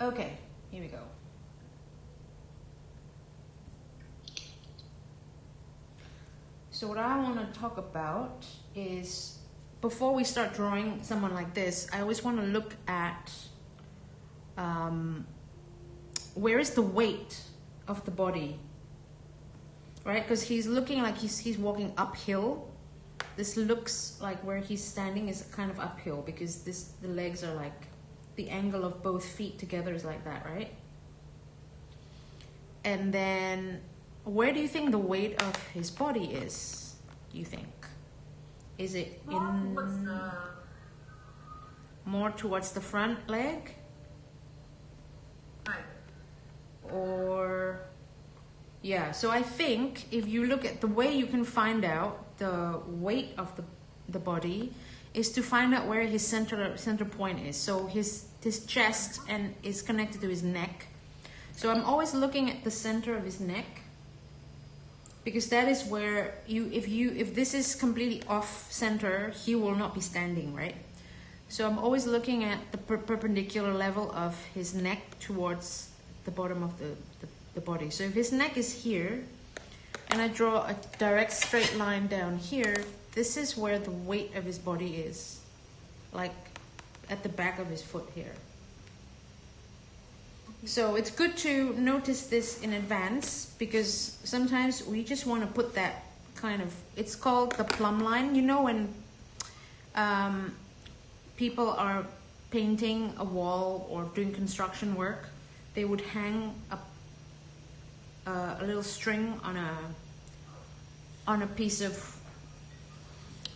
Okay, here we go. So what I want to talk about is, before we start drawing someone like this, I always want to look at where is the weight of the body, right? Because he's looking like he's walking uphill. This looks like where he's standing is kind of uphill because the legs are like, the angle of both feet together is like that, right? And then where do you think the weight of his body is, do you think? Is it more towards the front leg? Or, yeah, so I think if you look at the way you can find out the weight of the body is to find out where his center point is. So his chest and is connected to his neck. So I'm always looking at the center of his neck, because that is where if this is completely off center, he will not be standing, right? So I'm always looking at the perpendicular level of his neck towards the bottom of the body. So if his neck is here, and I draw a direct straight line down here, this is where the weight of his body is, like at the back of his foot here. So it's good to notice this in advance, because sometimes we just want to put that kind of, it's called the plumb line. You know, when people are painting a wall or doing construction work, they would hang a little string on a piece of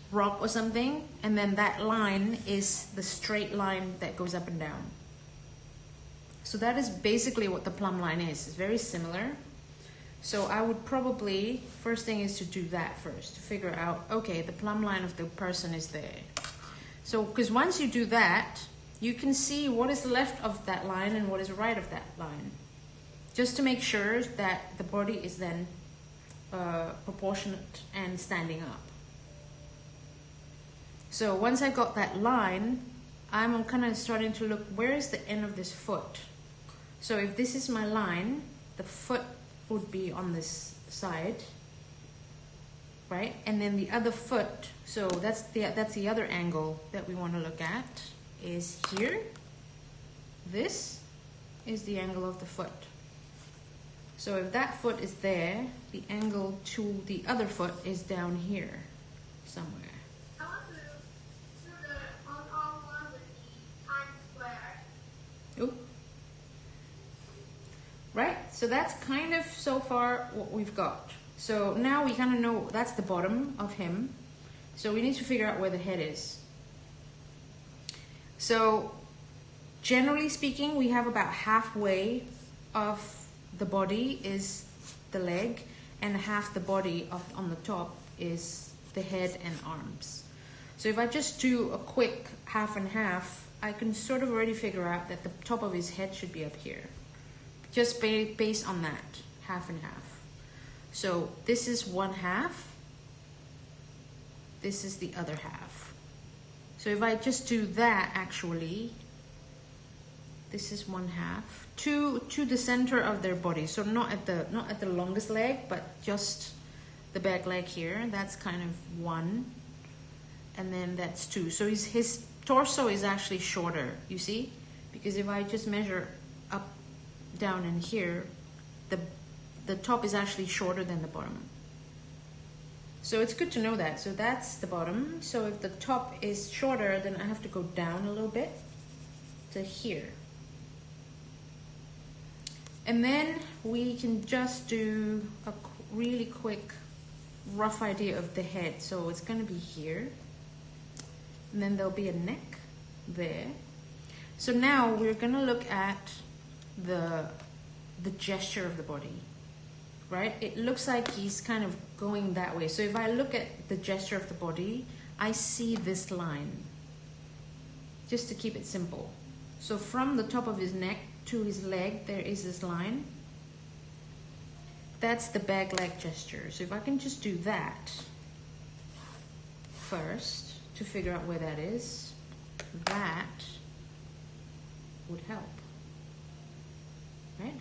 rock or something, and then that line is the straight line that goes up and down. So that is basically what the plumb line is. It's very similar. So I would probably, first thing is to do that first, to figure out, okay, the plumb line of the person is there. So, because once you do that, you can see what is left of that line and what is right of that line, just to make sure that the body is then proportionate and standing up. So once I got that line, I'm kind of starting to look, where is the end of this foot? So if this is my line, the foot would be on this side, right? And then the other foot, so that's the other angle that we want to look at, is here. This is the angle of the foot. So if that foot is there, the angle to the other foot is down here somewhere. Ooh. Right, so that's kind of so far what we've got. So now we kind of know that's the bottom of him. So we need to figure out where the head is. So generally speaking, we have about halfway of the body is the leg, and half the body on the top is the head and arms. So if I just do a quick half and half, I can sort of already figure out that the top of his head should be up here, just based on that, half and half. So this is one half, this is the other half. So if I just do that, actually, this is one half to the center of their body. So not at the longest leg, but just the back leg here. That's kind of one, and then that's two. So his torso is actually shorter, you see? Because if I just measure up, down, and here, the top is actually shorter than the bottom. So it's good to know that. So that's the bottom. So if the top is shorter, then I have to go down a little bit to here. And then we can just do a really quick rough idea of the head. So it's going to be here. And then there'll be a neck there. So now we're going to look at the gesture of the body, right? It looks like he's kind of going that way. So if I look at the gesture of the body, I see this line, just to keep it simple. So from the top of his neck to his leg, there is this line. That's the back leg gesture. So if I can just do that first to figure out where that is, that would help. right?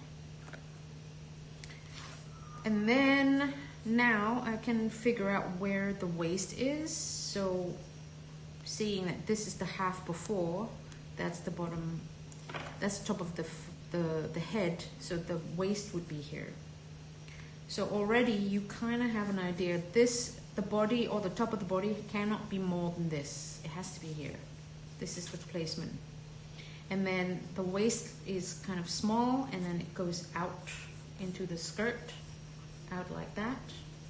And then now I can figure out where the waist is. So seeing that this is the half before, that's the bottom, that's the top of the head, so the waist would be here. So already you kind of have an idea. This, the body or the top of the body cannot be more than this. It has to be here. This is the placement. And then the waist is kind of small, and then it goes out into the skirt, out like that,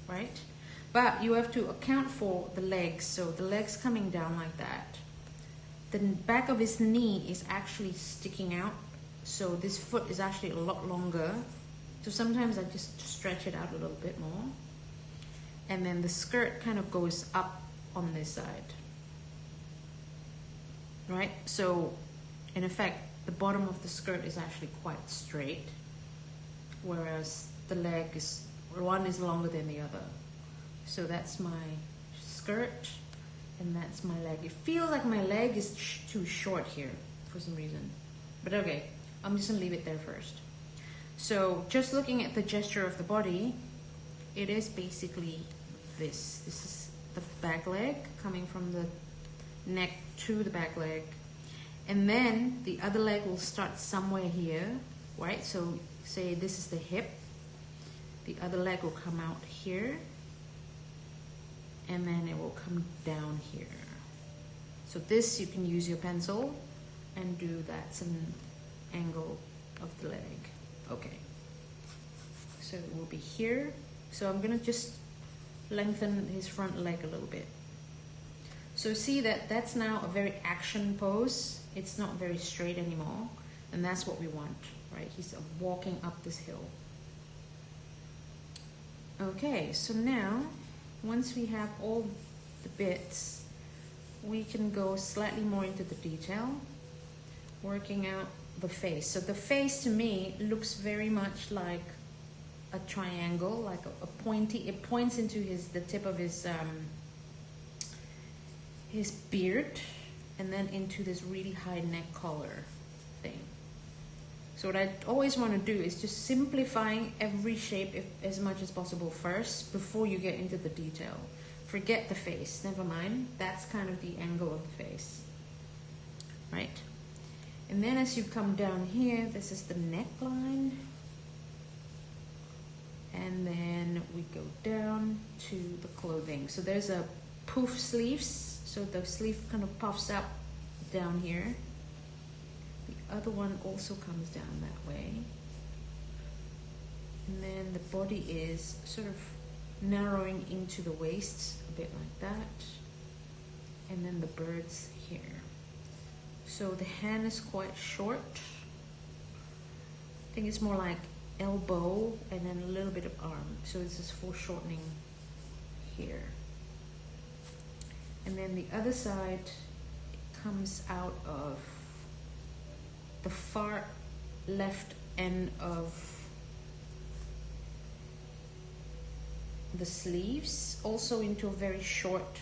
right? But you have to account for the legs. So the legs coming down like that. The back of his knee is actually sticking out. So this foot is actually a lot longer. So sometimes I just stretch it out a little bit more. And then the skirt kind of goes up on this side. Right? So in effect, the bottom of the skirt is actually quite straight. Whereas the leg is, one is longer than the other. So that's my skirt and that's my leg. It feels like my leg is too short here for some reason. But okay, I'm just gonna leave it there first. So just looking at the gesture of the body, it is basically this. This is the back leg coming from the neck to the back leg. And then the other leg will start somewhere here, right? So say this is the hip. The other leg will come out here. And then it will come down here. So this, you can use your pencil and do that's an angle of the leg. Okay. So it will be here. So I'm gonna just lengthen his front leg a little bit. So see that that's now a very action pose. It's not very straight anymore. And that's what we want, right? He's walking up this hill. Okay, so now, once we have all the bits, we can go slightly more into the detail, working out the face. So the face to me looks very much like a triangle, like a pointy, it points into the tip of his beard, and then into this really high neck collar thing. So what I always want to do is just simplifying every shape as much as possible first before you get into the detail. Forget the face, never mind. That's kind of the angle of the face, right? And then as you come down here, this is the neckline. And then we go down to the clothing. So there's a poof sleeves. So the sleeve kind of puffs up down here. The other one also comes down that way. And then the body is sort of narrowing into the waist a bit like that. And then the bird's here. So the hand is quite short. I think it's more like elbow and then a little bit of arm. So this is foreshortening here. And then the other side comes out of the far left end of the sleeves, also into a very short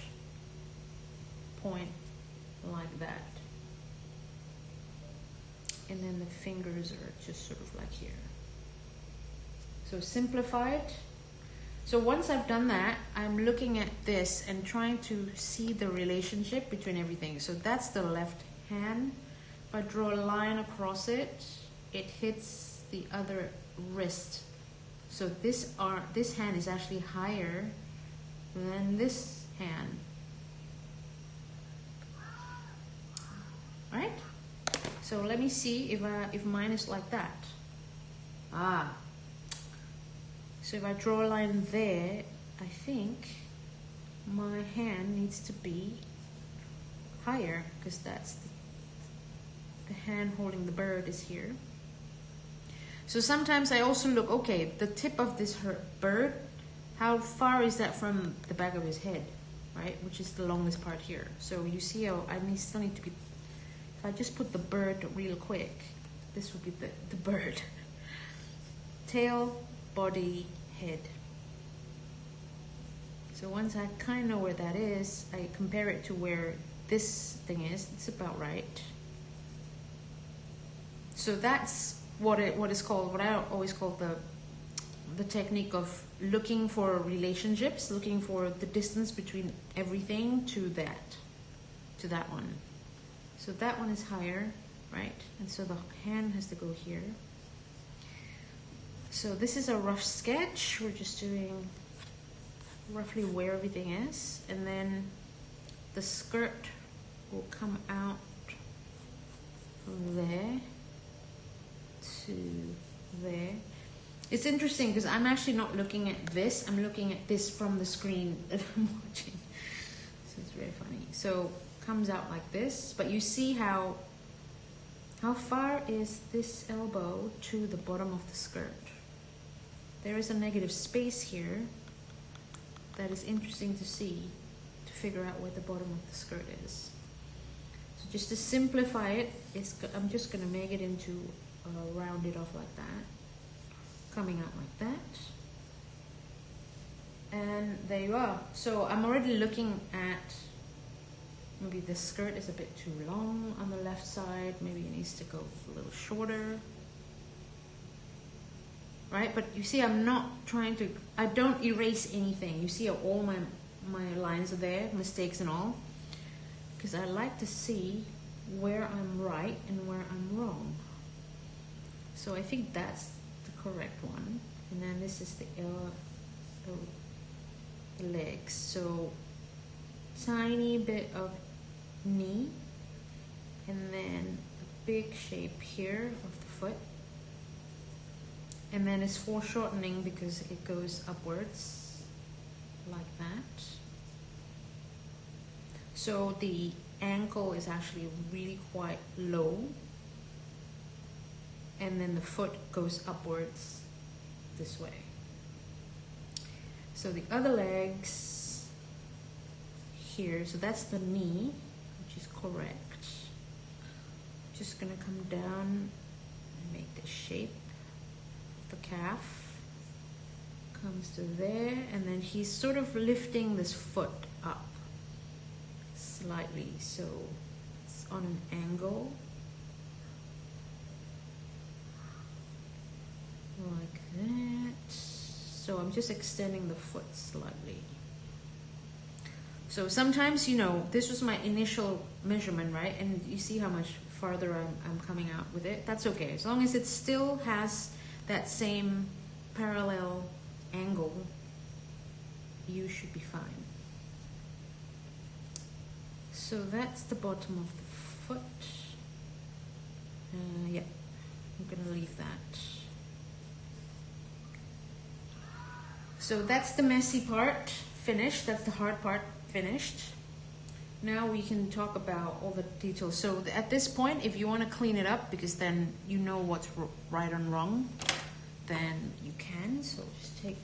point like that. And then the fingers are just sort of like here. So simplified. So once I've done that, I'm looking at this and trying to see the relationship between everything. So that's the left hand. If I draw a line across it, it hits the other wrist. So this hand is actually higher than this hand. All right? So let me see if mine is like that. So if I draw a line there, I think my hand needs to be higher because that's the hand holding the bird is here. So sometimes I also look, okay, the tip of this bird, how far is that from the back of his head, right? Which is the longest part here. So you see how I still need to be, if I just put the bird real quick, this would be the bird. Tail, body, head. So once I kind of know where that is, I compare it to where this thing is. It's about right. So that's what is called, what I always call the technique of looking for relationships, looking for the distance between everything to that one. So that one is higher, right? And so the hand has to go here. So this is a rough sketch. We're just doing roughly where everything is, and then the skirt will come out from there to there. It's interesting because I'm actually not looking at this, I'm looking at this from the screen that I'm watching. So it's very funny. So comes out like this, but you see how far is this elbow to the bottom of the skirt? There is a negative space here that is interesting to see, to figure out where the bottom of the skirt is. So just to simplify it, I'm just going to make it into round it off like that, coming out like that. And there you are. So I'm already looking at, maybe the skirt is a bit too long on the left side, maybe it needs to go a little shorter. Right, but you see I'm not trying to, I don't erase anything. You see all my lines are there, mistakes and all, because I like to see where I'm right and where I'm wrong. So I think that's the correct one. And then this is the legs. So tiny bit of knee, and then a big shape here of the foot. And then it's foreshortening because it goes upwards like that. So the ankle is actually really quite low. And then the foot goes upwards this way. So the other legs here, so that's the knee, which is correct. Just gonna come down and make the shape. The calf comes to there, and then he's sort of lifting this foot up slightly, so it's on an angle like that. So I'm just extending the foot slightly. So sometimes, you know, this was my initial measurement, right? And you see how much farther I'm coming out with it. That's okay, as long as it still has that same parallel angle, you should be fine. So that's the bottom of the foot. Yeah, I'm gonna leave that. So that's the messy part finished, that's the hard part finished. Now we can talk about all the details. So at this point, if you want to clean it up, because then you know what's right and wrong, then you can. So just take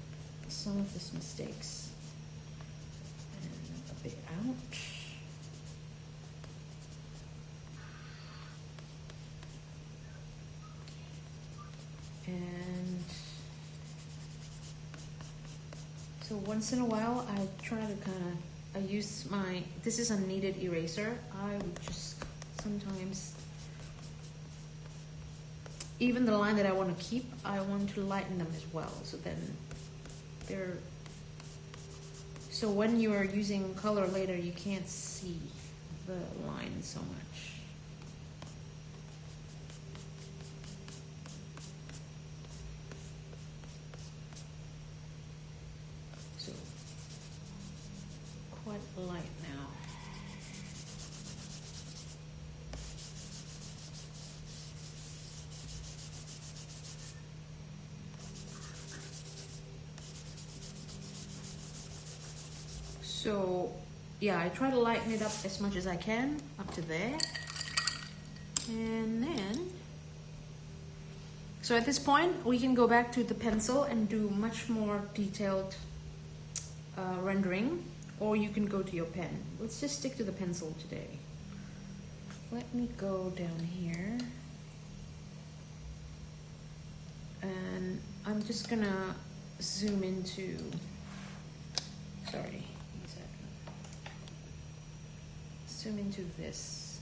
some of these mistakes and a bit out. And so once in a while, I try to I use this is a kneaded eraser. I would just sometimes, even the line that I want to keep, I want to lighten them as well. So then so when you are using color later, you can't see the line so much. So quite light now. So yeah, I try to lighten it up as much as I can, up to there. And then, so at this point, we can go back to the pencil and do much more detailed rendering, or you can go to your pen. Let's just stick to the pencil today. Let me go down here. And I'm just gonna zoom into, sorry. Zoom into this.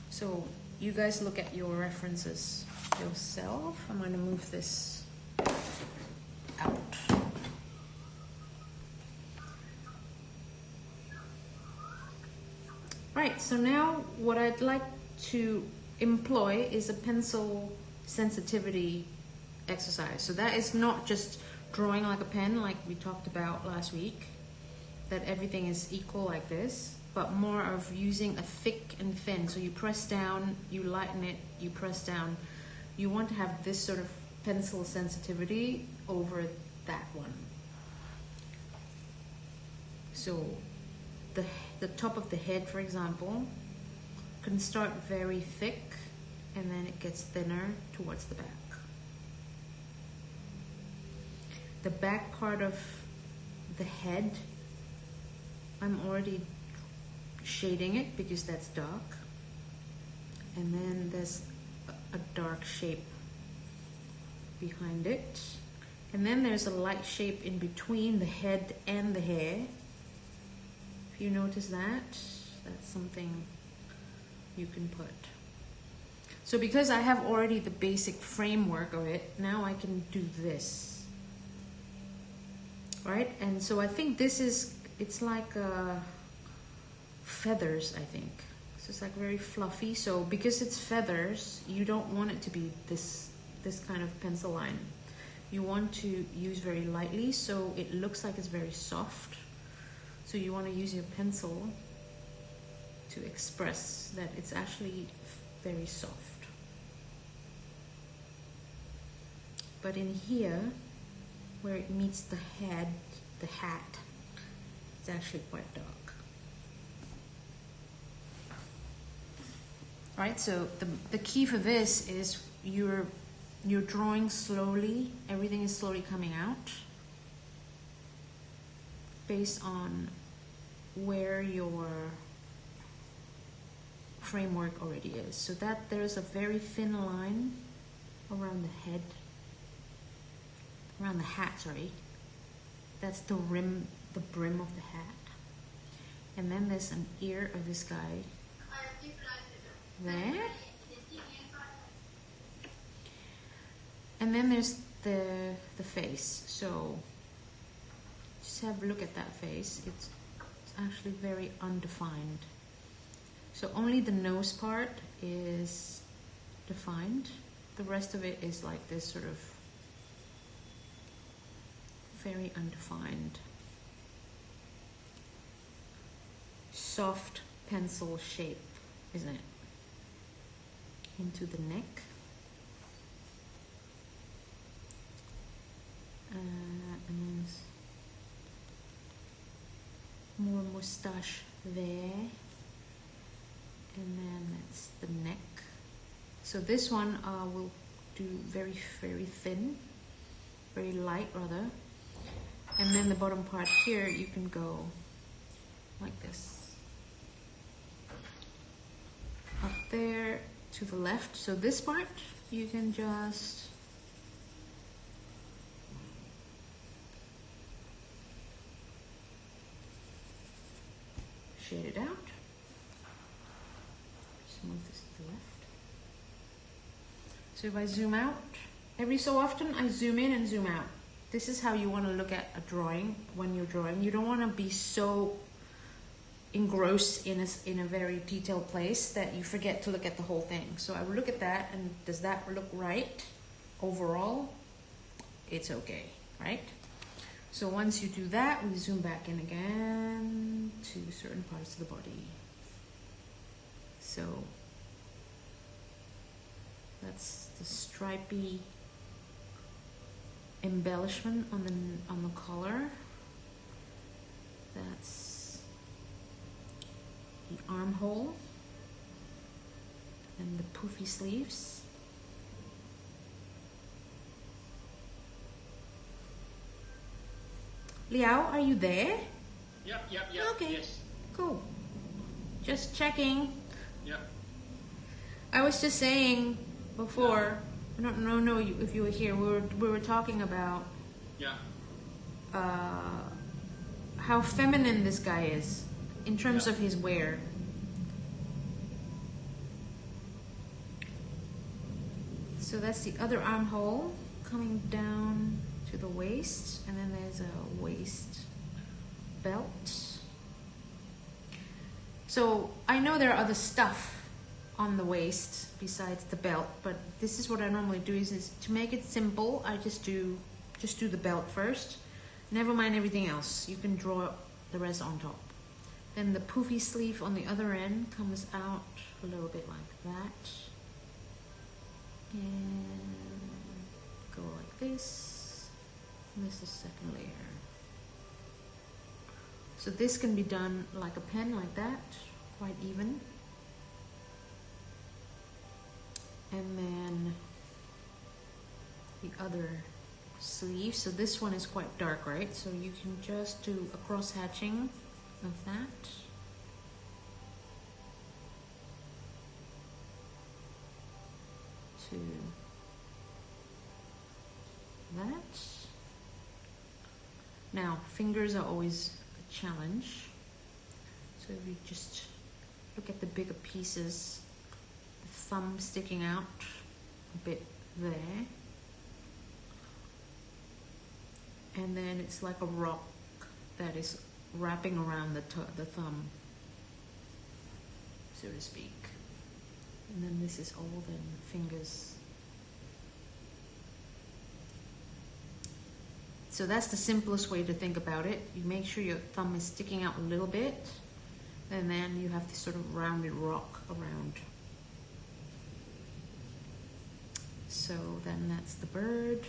So you guys look at your references. yourself. I'm going to move this out. Right, so now what I'd like to employ is a pencil sensitivity exercise. So that is not just drawing like a pen like we talked about last week, that everything is equal like this, but more of using a thick and thin. So you press down, you lighten it, you press down. You want to have this sort of pencil sensitivity over that one. So the top of the head, for example, can start very thick and then it gets thinner towards the back. The back part of the head, I'm already shading it because that's dark. And then there's a dark shape behind it. And then there's a light shape in between the head and the hair. If you notice that, that's something you can put. So because I have already the basic framework of it, now I can do this. Right? And so I think this is, it's like feathers, I think. So it's like very fluffy. So because it's feathers, you don't want it to be this kind of pencil line. You want to use very lightly so it looks like it's very soft. So you want to use your pencil to express that it's actually very soft. But in here, where it meets the head, the hat, it's actually quite dark. Right, so the key for this is you're drawing slowly, everything is slowly coming out based on where your framework already is. So that there's a very thin line around the head, around the hat, sorry. That's the rim, the brim of the hat. And then there's an ear of this guy there. And then there's the face. So just have a look at that face. It's actually very undefined. So only the nose part is defined. The rest of it is like this sort of very undefined, soft pencil shape, isn't it? Into the neck. And then more mustache there. And then that's the neck. So this one will do very, very thin, very light rather. And then the bottom part here, you can go like this. Up there to the left. So this part, you can just shade it out. Just move this to the left. So if I zoom out, every so often I zoom in and zoom out. This is how you want to look at a drawing when you're drawing. You don't want to be so engrossed in a very detailed place that you forget to look at the whole thing. So I will look at that, and does that look right overall? It's okay, right? So once you do that, we zoom back in again to certain parts of the body. So that's the stripy embellishment on the collar. That's the armhole and the poofy sleeves. Liao, are you there? Yep. Okay. Yes. Cool. Just checking. Yep. I was just saying before, I don't know if you were here, we were talking about how feminine this guy is in terms of his wear. So that's the other armhole coming down to the waist, and then there's a waist belt. So I know there are other stuff on the waist besides the belt, but this is what I normally do is to make it simple, I just do the belt first. Never mind everything else. You can draw the rest on top. Then the poofy sleeve on the other end comes out a little bit like that. And go like this. And this is the second layer. So this can be done like a pen, like that, quite even. And then the other sleeve. So this one is quite dark, right? So you can just do a cross hatching of that. To that. Now, fingers are always a challenge. So if you just look at the bigger pieces, the thumb sticking out a bit there. And then it's like a rock that is wrapping around the thumb, so to speak. And then this is all the fingers. So that's the simplest way to think about it. You make sure your thumb is sticking out a little bit, and then you have this sort of rounded rock around. So then that's the bird.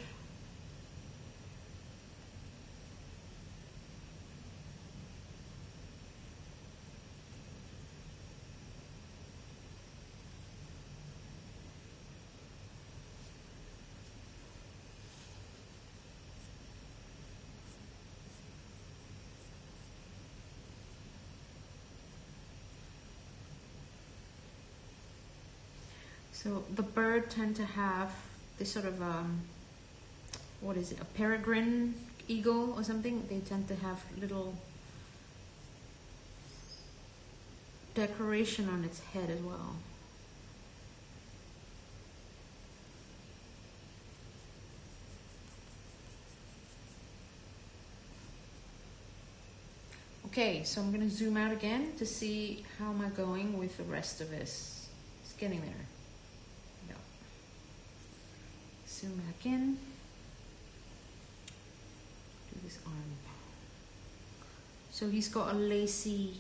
So the bird tend to have this sort of, what is it, a peregrine eagle or something? They tend to have little decoration on its head as well. Okay, so I'm going to zoom out again to see how am I going with the rest of this. It's getting there. Zoom back in. Do this arm. So he's got a lacy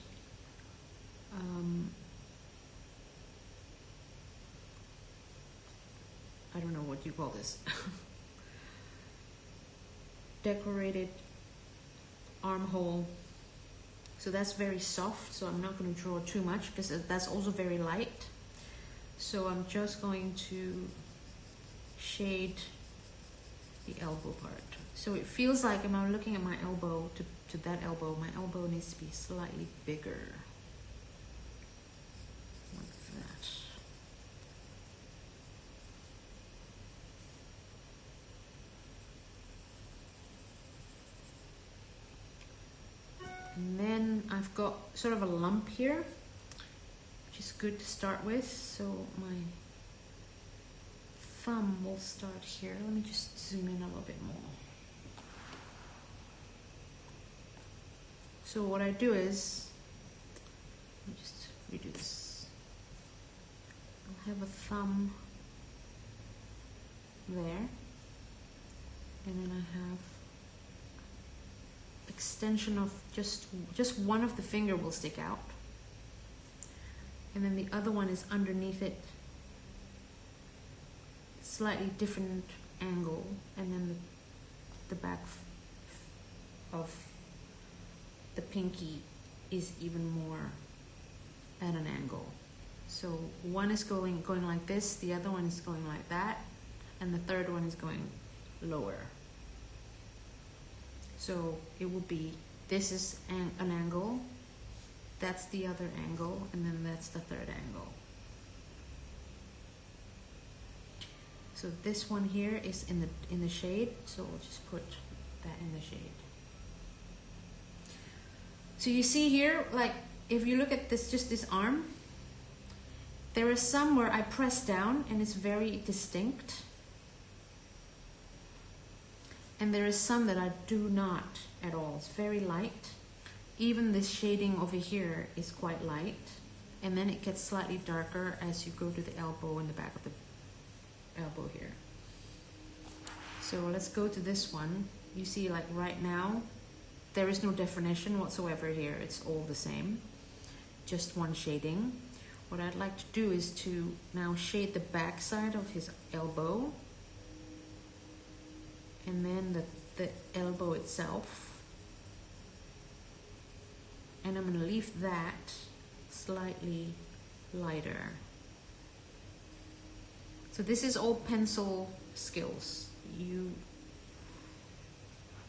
I don't know what you call this. Decorated armhole. So that's very soft, so I'm not going to draw too much because that's also very light. So I'm just going to shade the elbow part. So it feels like when I'm looking at my elbow to that elbow, my elbow needs to be slightly bigger. Like that. And then I've got sort of a lump here, which is good to start with. So my thumb will start here. Let me just zoom in a little bit more. So what I do is, let me just redo this. I'll have a thumb there, and then I have extension of just one of the finger will stick out, and then the other one is underneath it, slightly different angle, and then the back of the pinky is even more at an angle. So one is going like this, the other one is going like that, and the third one is going lower. So it will be, this is an angle, that's the other angle, and then that's the third angle. So this one here is in the shade, so we'll just put that in the shade. So you see here, like if you look at this, just this arm, there is some where I press down and it's very distinct, And there is some that I do not at all. It's very light. Even this shading over here is quite light. And then it gets slightly darker as you go to the elbow and the back of the elbow here. So let's go to this one. You see, like right now, there is no definition whatsoever here. It's all the same, just one shading. What I'd like to do is to now shade the back side of his elbow, and then the elbow itself. And I'm going to leave that slightly lighter. So this is all pencil skills you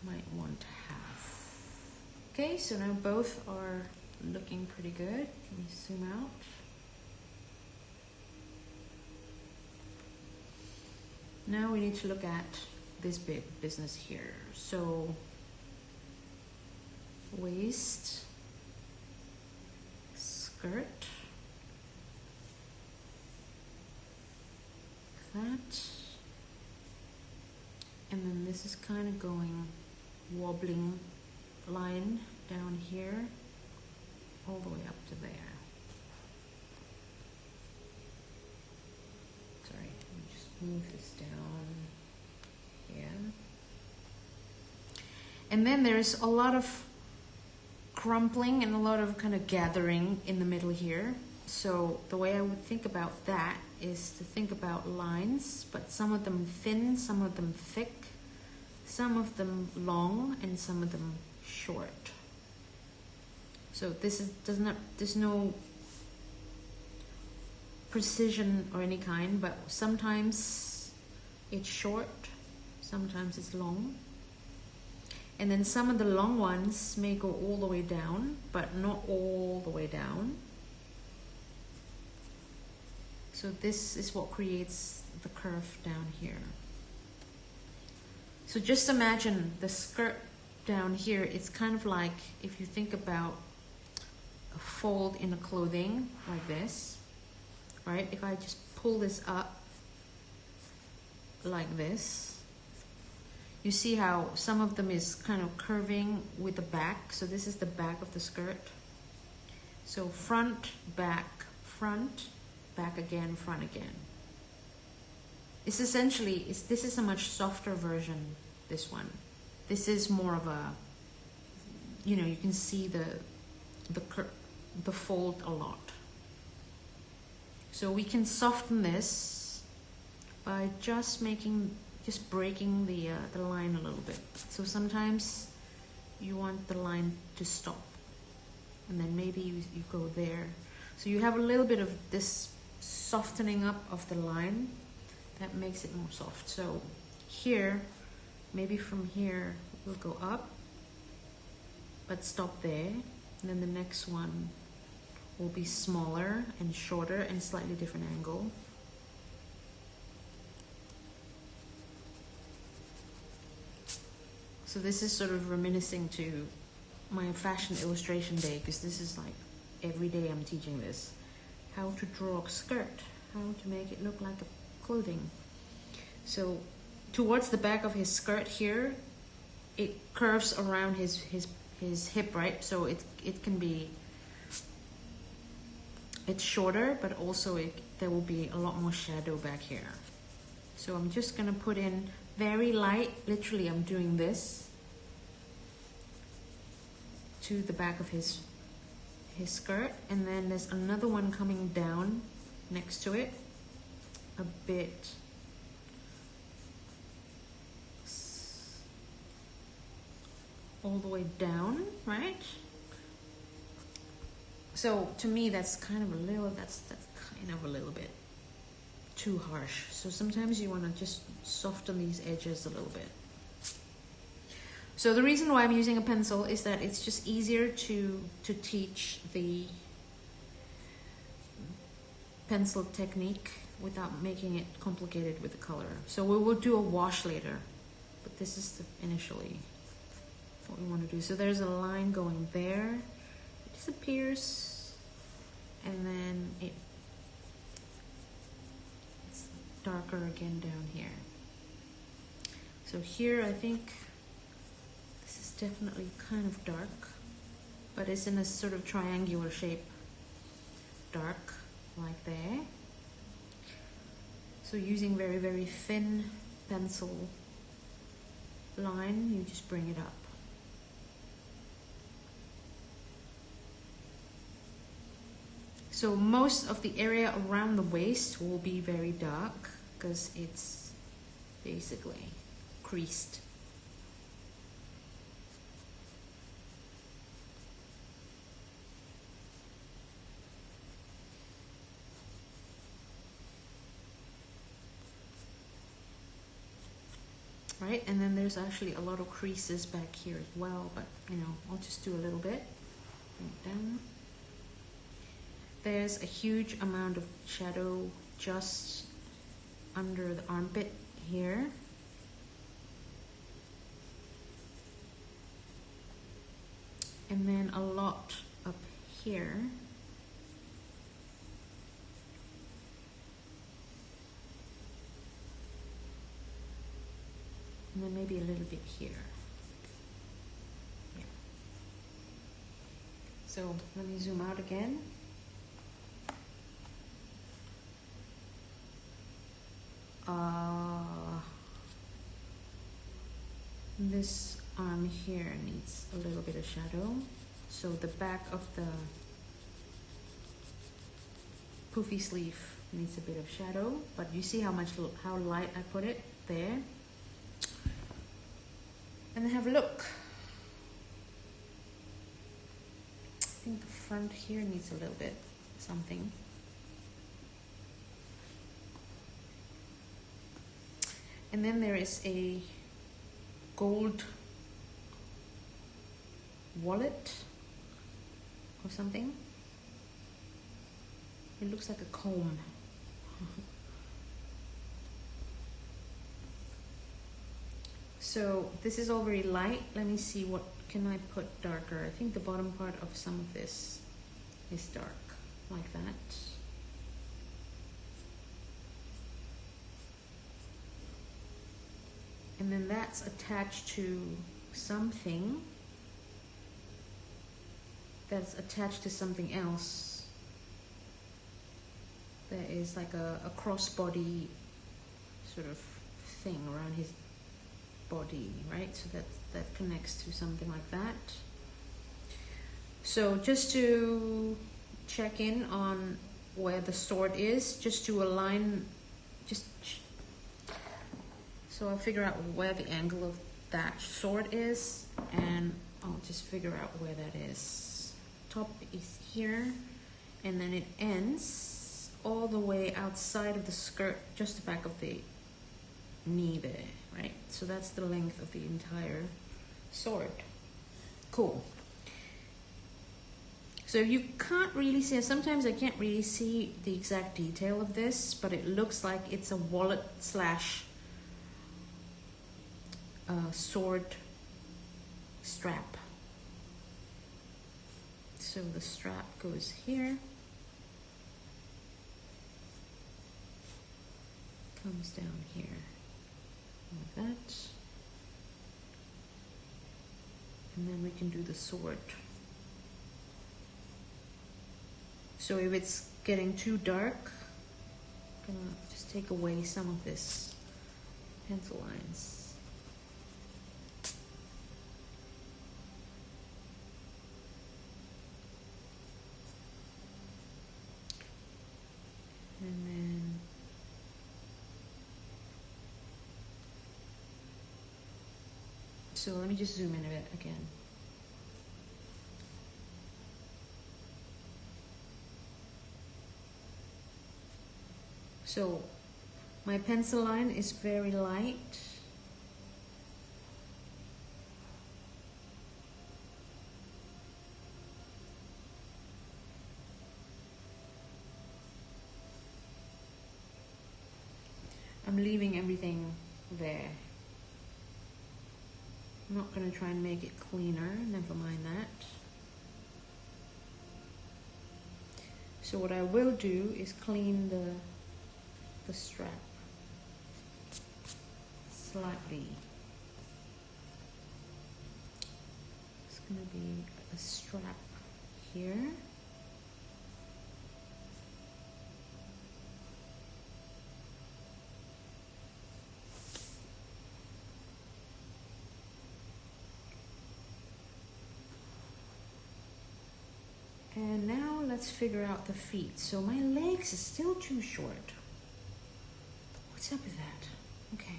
might want to have. Okay, so now both are looking pretty good. Let me zoom out. Now we need to look at this big business here. So waist, skirt, that, and then this is kind of going wobbling line down here all the way up to there. Sorry, let me just move this down here. And then there's a lot of crumpling and a lot of kind of gathering in the middle here. So the way I would think about that is to think about lines, but some of them thin, some of them thick, some of them long, and some of them short. So this is there's no precision or any kind, but sometimes it's short, sometimes it's long. And then some of the long ones may go all the way down, but not all the way down. So this is what creates the curve down here. So just imagine the skirt down here. It's kind of like if you think about a fold in a clothing like this, right? If I just pull this up like this, you see how some of them is kind of curving with the back. So this is the back of the skirt. So front, back, back again, front again. It's essentially, this is a much softer version, this one. This is more of a, you know, you can see the fold a lot. So we can soften this by just breaking the line a little bit. So sometimes you want the line to stop, and then maybe you go there. So you have a little bit of this softening up of the line that makes it more soft. So here, maybe from here we'll go up, but stop there. And then the next one will be smaller and shorter and slightly different angle. So this is sort of reminiscing to my fashion illustration day, because this is like every day I'm teaching this. How to draw a skirt, how to make it look like a clothing. So towards the back of his skirt here, it curves around his hip, right? So it can be, it's shorter, but also there will be a lot more shadow back here. So I'm just gonna put in very light, literally I'm doing this to the back of his skirt, and then there's another one coming down next to it a bit, all the way down, right? So to me that's kind of a little bit too harsh. So sometimes you want to just soften these edges a little bit. So the reason why I'm using a pencil is that it's just easier to teach the pencil technique without making it complicated with the color. So we will do a wash later, but this is initially what we want to do. So there's a line going there, it disappears, and then it's darker again down here. So So here I think this is definitely kind of dark, but it's in a sort of triangular shape. Dark, like there. So using very, very thin pencil line, you just bring it up. So most of the area around the waist will be very dark because it's basically creased. Right, and then there's actually a lot of creases back here as well, but you know, I'll just do a little bit. Bring it down. There's a huge amount of shadow just under the armpit here. And then a lot up here. And then maybe a little bit here. Yeah. So let me zoom out again. This arm here needs a little bit of shadow. So the back of the poofy sleeve needs a bit of shadow, but you see how light I put it there. And then have a look. I think the front here needs a little bit something. And then there is a gold wallet or something. It looks like a comb. So this is all very light. Let me see, what can I put darker? I think the bottom part of some of this is dark, like that. And then that's attached to something that's attached to something else. There is like a crossbody sort of thing around his body, right? So that connects to something like that. So just to check in on where the sword is, just to align, so I'll figure out where the angle of that sword is, and I'll just figure out where that is. Top is here, and then it ends all the way outside of the skirt, just the back of the knee there, right? So that's the length of the entire sword. Cool. So you can't really see, sometimes I can't really see the exact detail of this, but it looks like it's a wallet slash sword strap. So the strap goes here, comes down here like that, and then we can do the sword. So if it's getting too dark, I'm gonna just take away some of this pencil lines. And then so let me just zoom in a bit again. So my pencil line is very light. I'm leaving everything there. I'm not going to try and make it cleaner, never mind that. So what I will do is clean the strap slightly. going to be a strap here. And now let's figure out the feet. So my legs is still too short. What's up with that? Okay.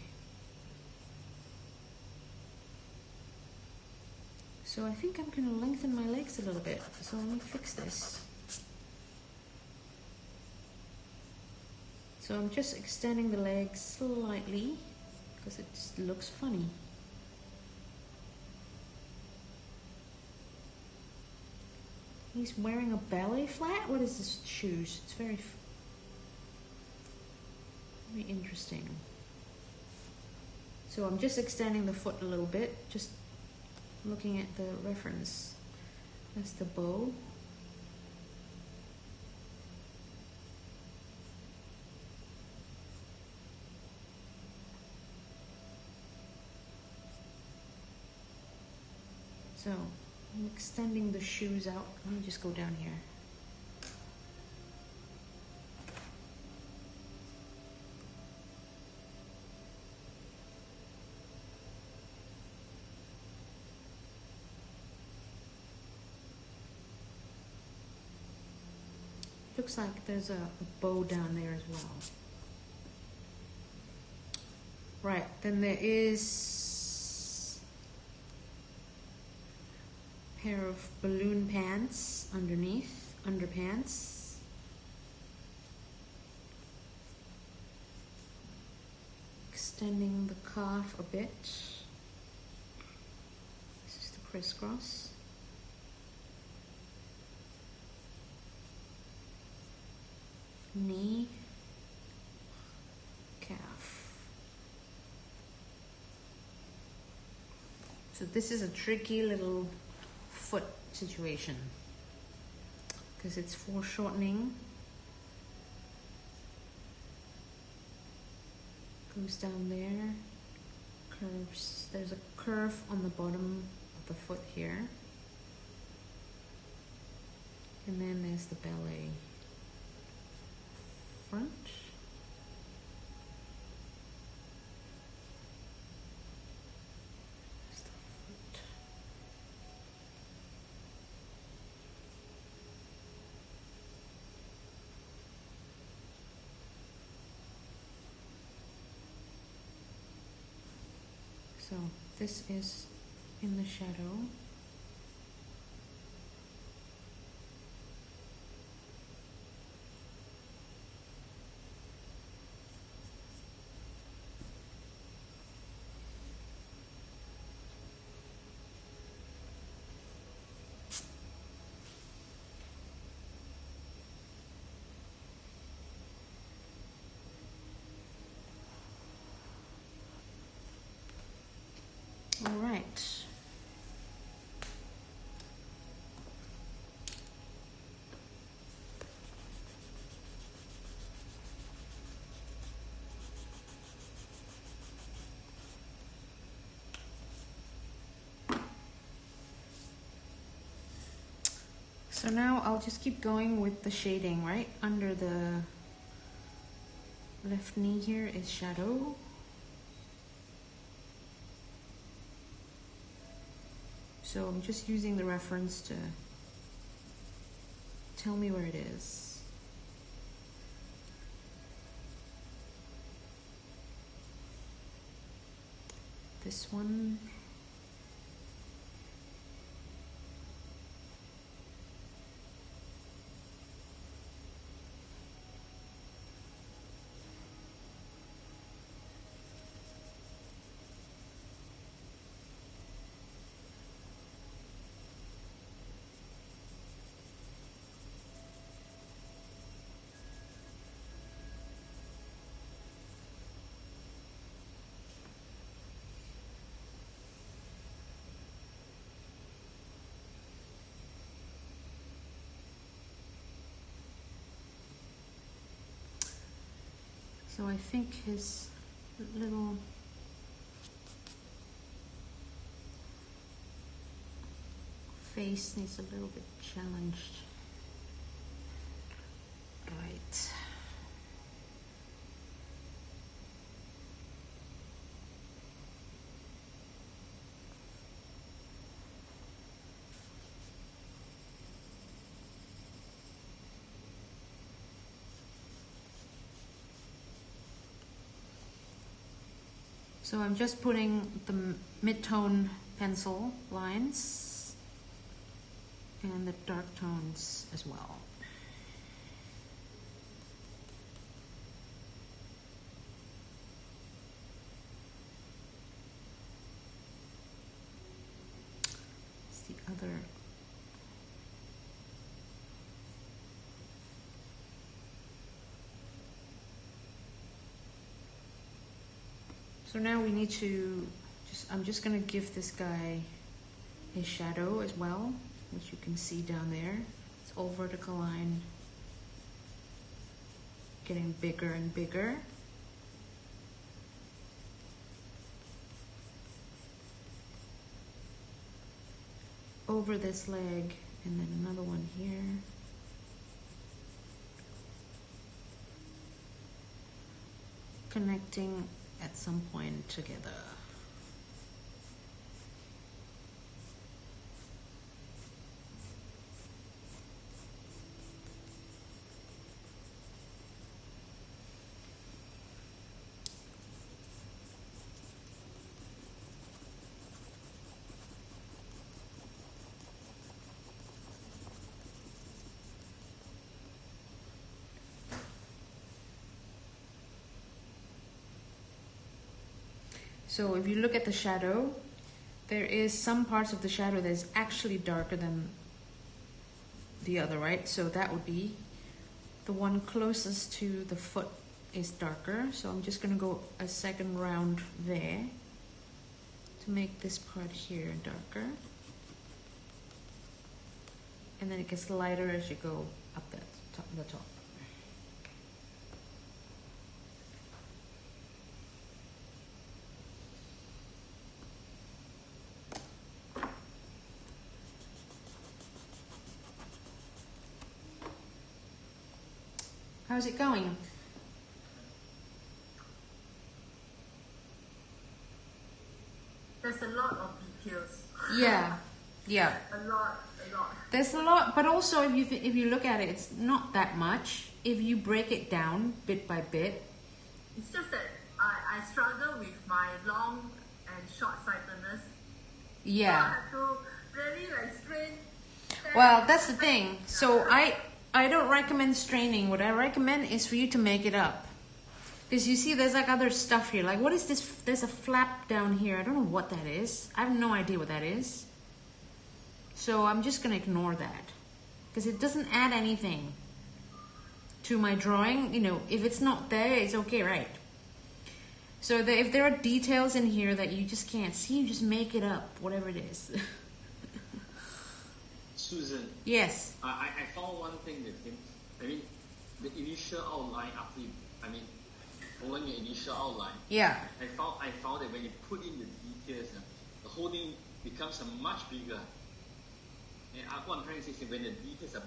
So I think I'm gonna lengthen my legs a little bit. So let me fix this. So I'm just extending the legs slightly because it just looks funny. He's wearing a ballet flat? What is this shoes? It's very interesting. So I'm just extending the foot a little bit, just looking at the reference. That's the bow. So I'm extending the shoes out. Let me just go down here. Looks like there's a bow down there as well. Right, then there is a pair of balloon pants underneath, underpants. Extending the calf a bit. This is the crisscross. Knee, calf. So this is a tricky little foot situation because it's foreshortening. Goes down there, curves. There's a curve on the bottom of the foot here. And then there's the ballet. Front. There's the foot. So this is in the shadow. All right. So now I'll just keep going with the shading, right? Under the left knee here is shadow. So I'm just using the reference to tell me where it is. This one. So I think his little face needs a little bit challenged. Right. So I'm just putting the mid-tone pencil lines and the dark tones as well. It's the other. So now we need to I'm just gonna give this guy a shadow as well, which you can see down there. It's all vertical line getting bigger and bigger. Over this leg, and then another one here. Connecting at some point together. So if you look at the shadow, there is some parts of the shadow that is actually darker than the other, right? So that would be the one closest to the foot is darker. So I'm just gonna go a second round there to make this part here darker. And then it gets lighter as you go up the top. How's it going? There's a lot of details. Yeah. A lot. There's a lot, but also if you look at it, it's not that much. If you break it down bit by bit. It's just that I struggle with my long and short sightedness. Yeah. So I have to really strain. Well, that's the thing. So I don't recommend straining. What I recommend is for you to make it up. Because you see there's like other stuff here. Like what is this? There's a flap down here. I don't know what that is. I have no idea what that is. So I'm just going to ignore that. Because it doesn't add anything to my drawing. You know, if it's not there, it's okay, right? So if there are details in here that you just can't see, you just make it up, whatever it is. Susan. Yes. I found one thing that the initial outline after you, following your initial outline. Yeah. I found that when you put in the details, the whole thing becomes much bigger. And what I'm trying to say is when the details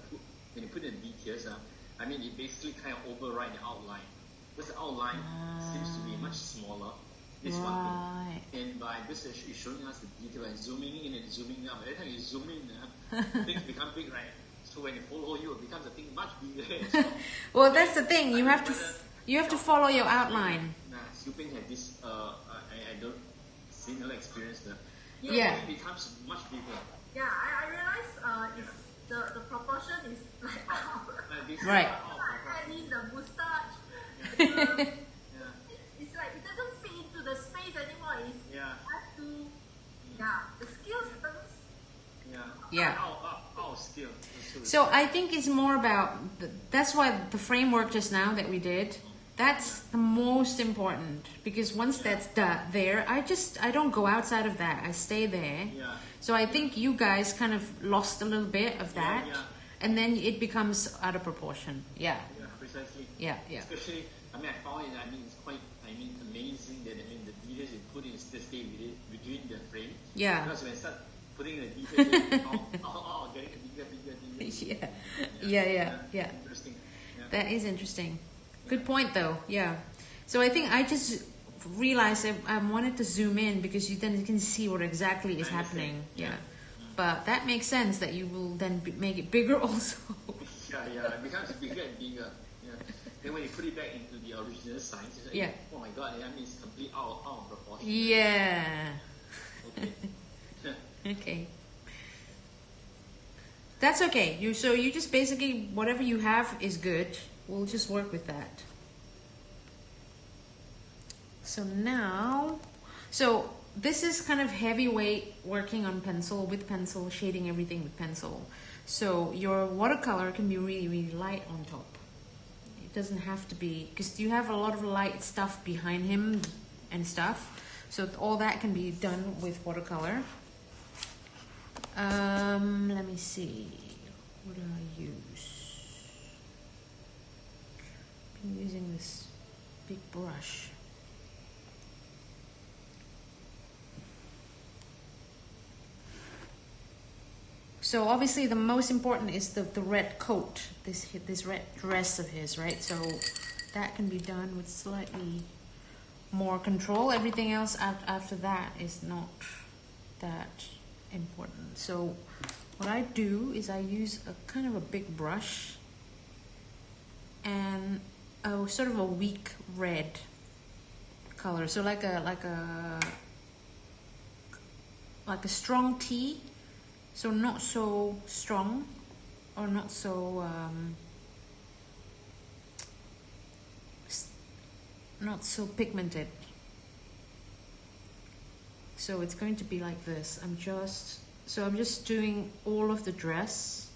when you put in the details, it basically kind of override the outline. Because the outline seems to be much smaller. This one thing. And by this is showing us the detail and zooming in and zooming out. Every time you zoom in, things become big, right? So when you follow you, it becomes a thing much bigger. Well, that's the thing. You have to follow your outline. Scooping had this. I don't similar experience. Yeah. It becomes much bigger. Yeah, I realize if the proportion is like Right. I mean the moustache. It's like it doesn't fit into the space anymore. It's have to. Yeah, the skills doesn't. Yeah. Our skill. So I think it's more about that's why the framework just now that we did. That's the most important because once that's there, I don't go outside of that. I stay there. Yeah. So I think you guys kind of lost a little bit of that, and then it becomes out of proportion. Yeah. Yeah, precisely. Yeah. Especially, I found it. It's quite, amazing that the details you put in the stay within the frame. Yeah. Because when I start putting the details, getting bigger. Yeah. Interesting. Yeah. That is interesting. Good point, though. Yeah. So I think I just realized I wanted to zoom in because then you can see what exactly is happening. Yeah. But that makes sense that you will then make it bigger also. Yeah. It becomes bigger and bigger. Yeah. Then when you put it back into the original size, it's like, oh my god, I mean, it's completely out of proportion. Yeah. Okay. Okay. That's okay. So you just basically, whatever you have is good. We'll just work with that. So now, this is kind of heavyweight working on pencil, with pencil, shading everything with pencil. So your watercolor can be really, really light on top. It doesn't have to be, because you have a lot of light stuff behind him and stuff. So all that can be done with watercolor. Let me see. What do I use? I'm using this big brush. So obviously the most important is the red coat, this red dress of his, right? So that can be done with slightly more control. Everything else after that is not that important. So what I do is I use a kind of a big brush and a sort of a weak red color. So like a strong tea. So not so strong or not so not so pigmented. So it's going to be like this. I'm just doing all of the dress.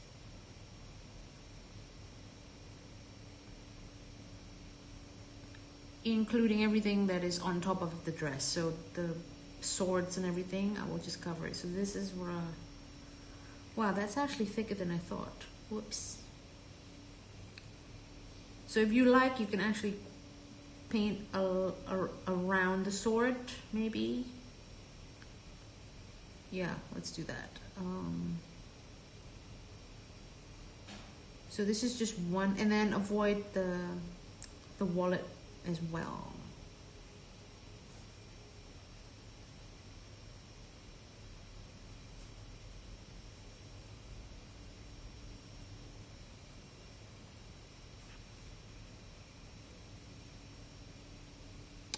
Including everything that is on top of the dress. So the swords and everything, I will just cover it. So this is where wow, that's actually thicker than I thought. Whoops. So if you like, you can actually paint around the sword, maybe. Yeah, let's do that. So this is just one, and then avoid the wallet as well.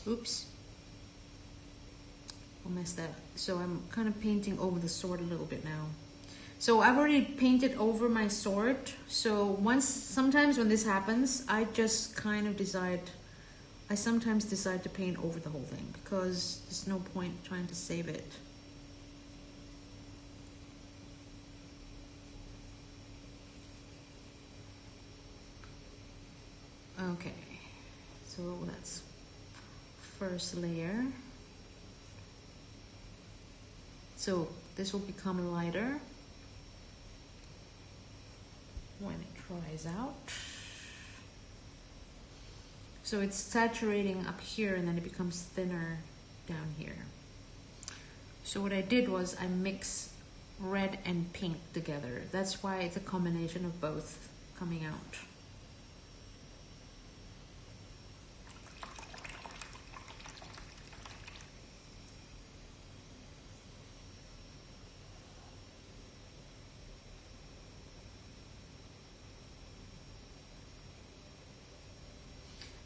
Oops. I messed that up. So I'm kind of painting over the sword a little bit now. So I've already painted over my sword. So sometimes when this happens, I just kind of I sometimes decide to paint over the whole thing because there's no point trying to save it. Okay, so that's first layer. So this will become lighter when it dries out. So it's saturating up here and then it becomes thinner down here. So what I did was I mixed red and pink together. That's why it's a combination of both coming out.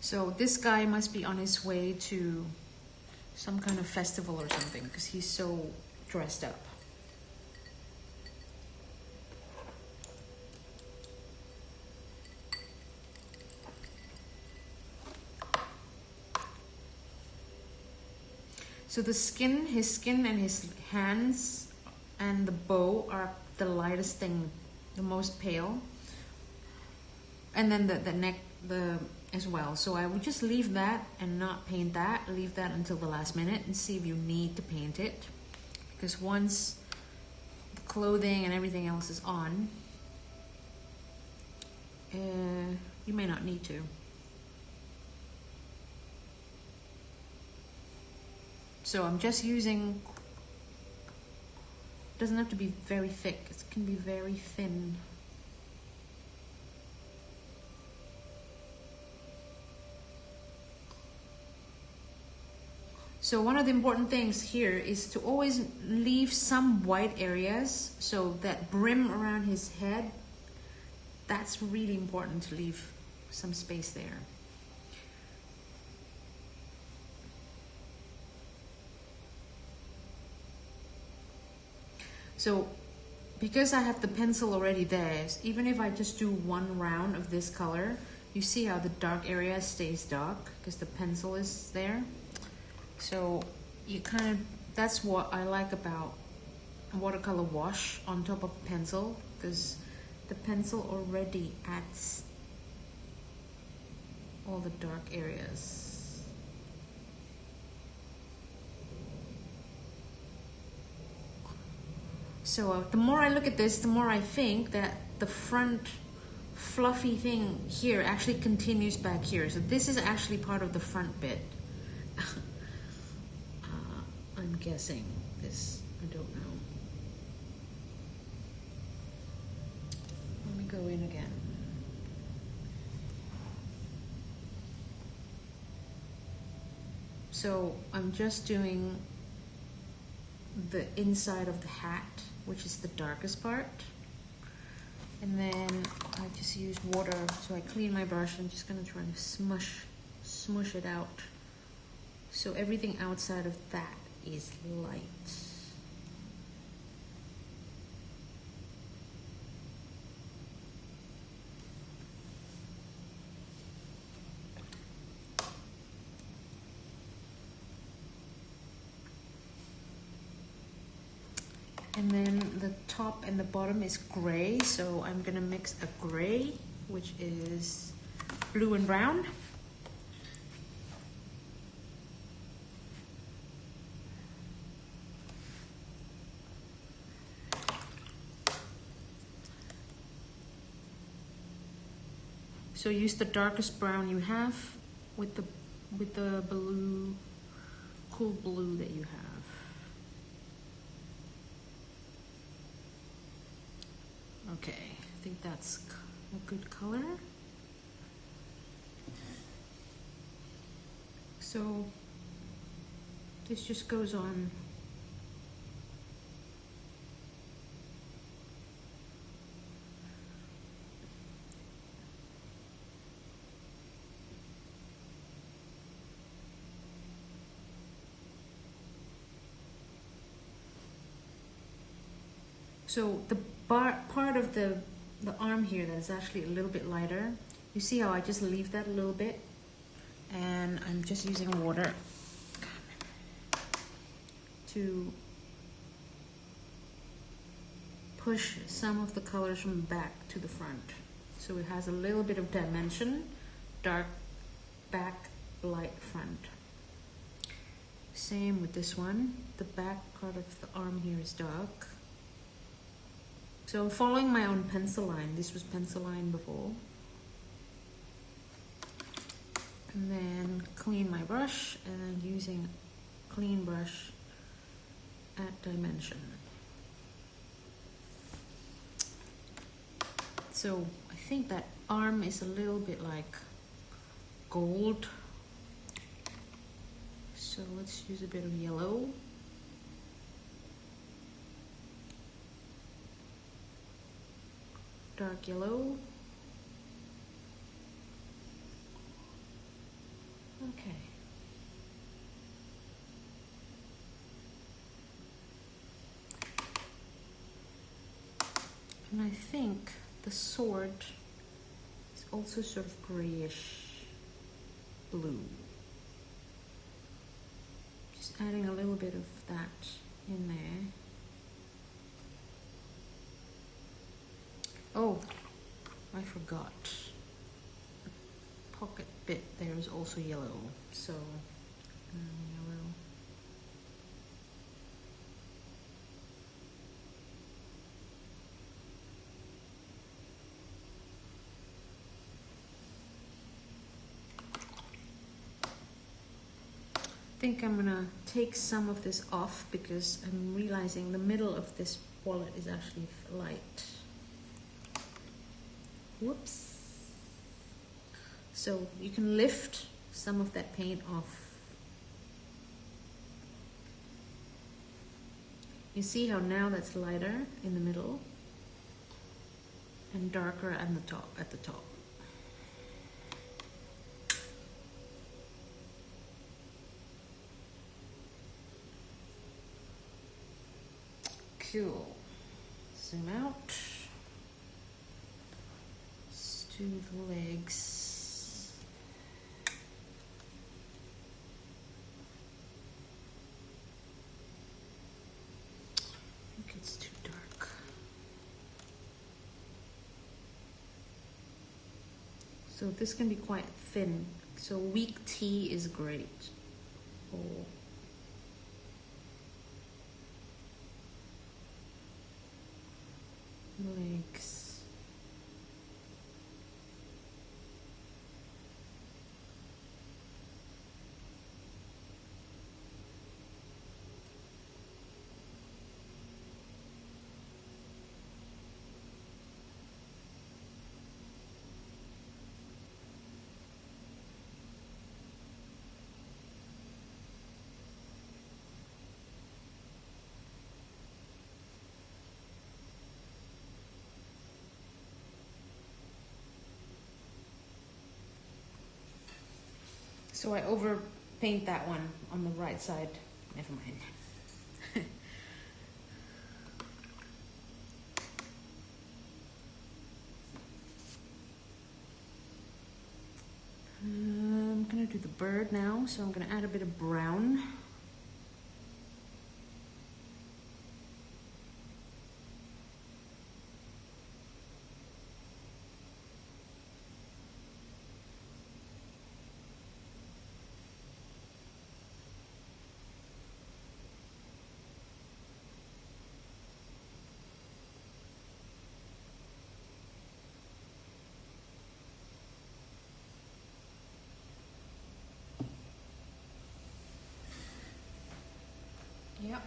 So this guy must be on his way to some kind of festival or something because he's so dressed up. So the skin, his skin and his hands and the bow are the lightest thing, the most pale. And then the neck, as well. So I would just leave that and not paint that. Leave that until the last minute and see if you need to paint it. Because once the clothing and everything else is on, you may not need to. So I'm just using doesn't have to be very thick, it can be very thin. So one of the important things here is to always leave some white areas, so that brim around his head, that's really important to leave some space there. So because I have the pencil already there, even if I just do one round of this color, you see how the dark area stays dark because the pencil is there. So you kind of, that's what I like about watercolor wash on top of pencil, because the pencil already adds all the dark areas. So the more I look at this, the more I think that the front fluffy thing here actually continues back here. So this is actually part of the front bit. I'm guessing this, I don't know. Let me go in again. So I'm just doing the inside of the hat, which is the darkest part. And then I just use water, so I clean my brush. I'm just gonna try to smush it out. So everything outside of that is light. And then the top and the bottom is gray, so I'm gonna mix a gray, which is blue and brown. So use the darkest brown you have with the blue, cool blue that you have. Okay, I think that's a good color. So this just goes on. So the part of the arm here that is actually a little bit lighter, you see how I just leave that a little bit, and I'm just using water to push some of the colors from the back to the front. So it has a little bit of dimension, dark back, light front. Same with this one, the back part of the arm here is dark. So I'm following my own pencil line. This was pencil line before. And then clean my brush, and then using a clean brush at dimension. So I think that arm is a little bit like gold. So let's use a bit of yellow. Dark yellow. Okay. And I think the sword is also sort of grayish blue. Just adding a little bit of that in there. Oh, I forgot. The pocket bit there is also yellow, so yellow. I think I'm gonna take some of this off because I'm realizing the middle of this wallet is actually light. Whoops. So you can lift some of that paint off. You see how now that's lighter in the middle and darker at the top. Cool. Zoom out. Let's do the legs. I think it's too dark. So this can be quite thin. So weak tea is great. Oh. Legs. So I overpaint that one on the right side. Never mind. I'm gonna do the bird now, so I'm gonna add a bit of brown. Yep.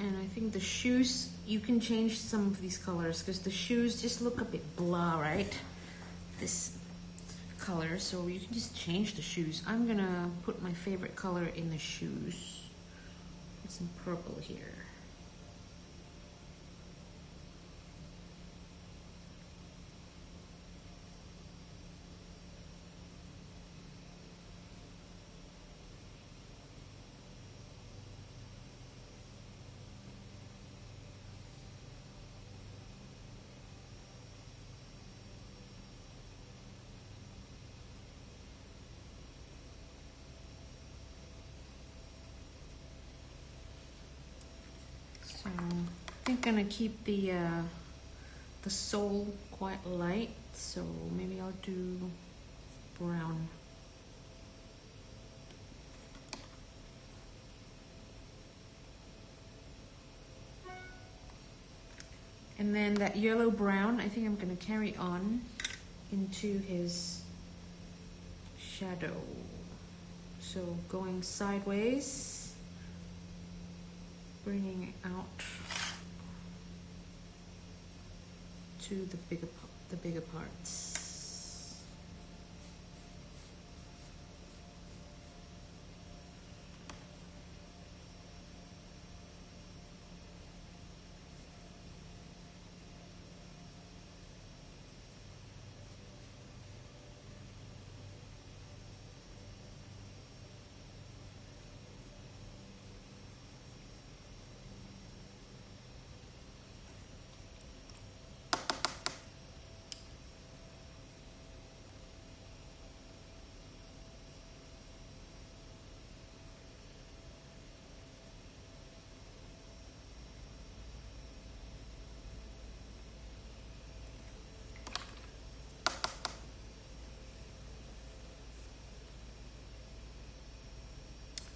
And I think the shoes, you can change some of these colors because the shoes just look a bit blah, right? This color, so you can just change the shoes. I'm gonna put my favorite color in the shoes. Put some purple here. So I think I'm gonna keep the sole quite light, so maybe I'll do brown. And then that yellow brown, I think I'm gonna carry on into his shadow. So going sideways, bringing it out to the bigger parts.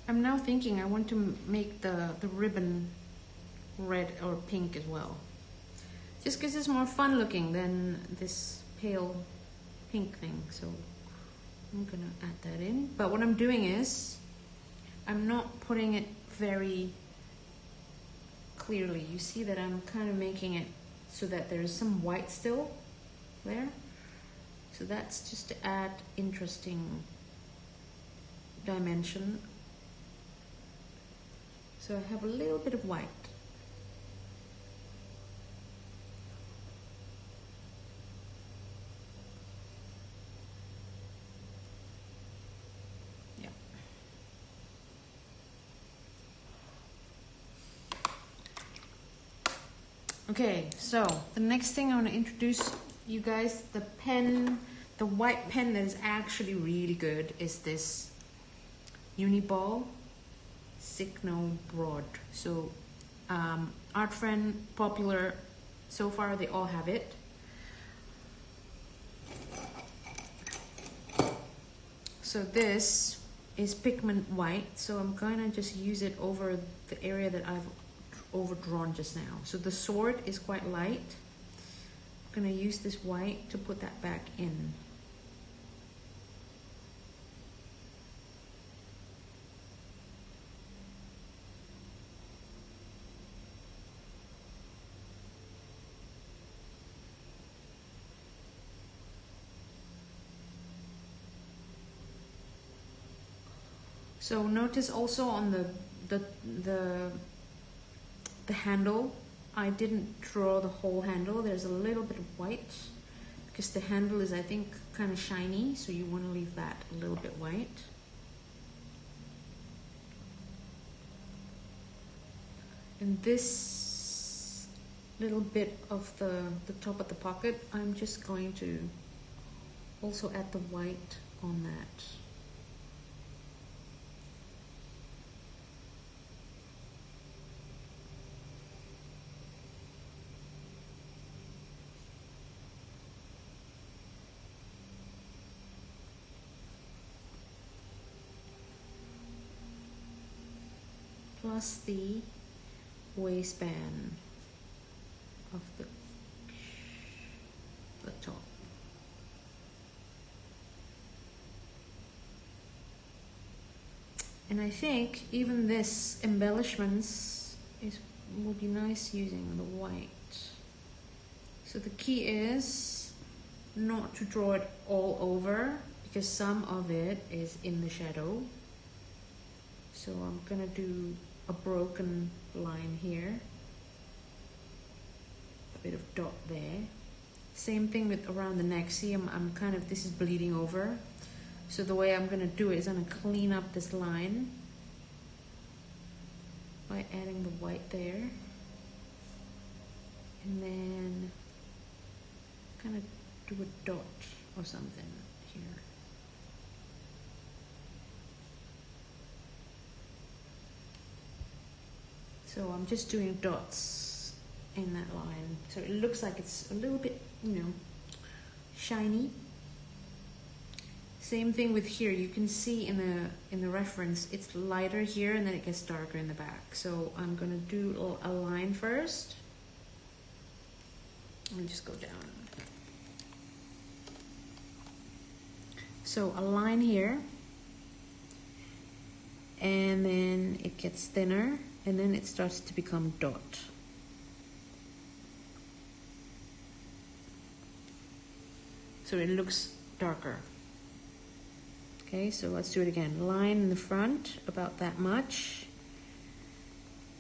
I'm now thinking I want to make the ribbon red or pink as well. Just because it's more fun looking than this pale pink thing. So I'm gonna add that in. But what I'm doing is, I'm not putting it very clearly. You see that I'm kind of making it so that there's some white still there. So that's just to add interesting dimension. So I have a little bit of white. Yeah. Okay, so the next thing I want to introduce you guys, the pen, the white pen that is actually really good is this Uniball Signo Broad. So Art Friend, Popular, so far they all have it. So this is pigment white, so I'm gonna just use it over the area that I've overdrawn just now. So the sword is quite light. I'm gonna use this white to put that back in. So notice also on the handle, I didn't draw the whole handle. There's a little bit of white because the handle is, I think, kind of shiny, so you want to leave that a little bit white. And this little bit of the top of the pocket, I'm just going to also add the white on that. Plus the waistband of the top. And I think even this embellishments will be nice using the white. So the key is not to draw it all over because some of it is in the shadow. So I'm gonna do a broken line here, a bit of dot there. Same thing with around the neck. See, I'm kind of, this is bleeding over. So the way I'm gonna do it is I'm gonna clean up this line by adding the white there. And then kind of do a dot or something here. So I'm just doing dots in that line. So it looks like it's a little bit, shiny. Same thing with here. You can see in the reference, it's lighter here and then it gets darker in the back. So I'm gonna do a line first. Let me just go down. So a line here, and then it gets thinner, and then it starts to become dot. So it looks darker. Okay, so let's do it again. Line in the front, about that much,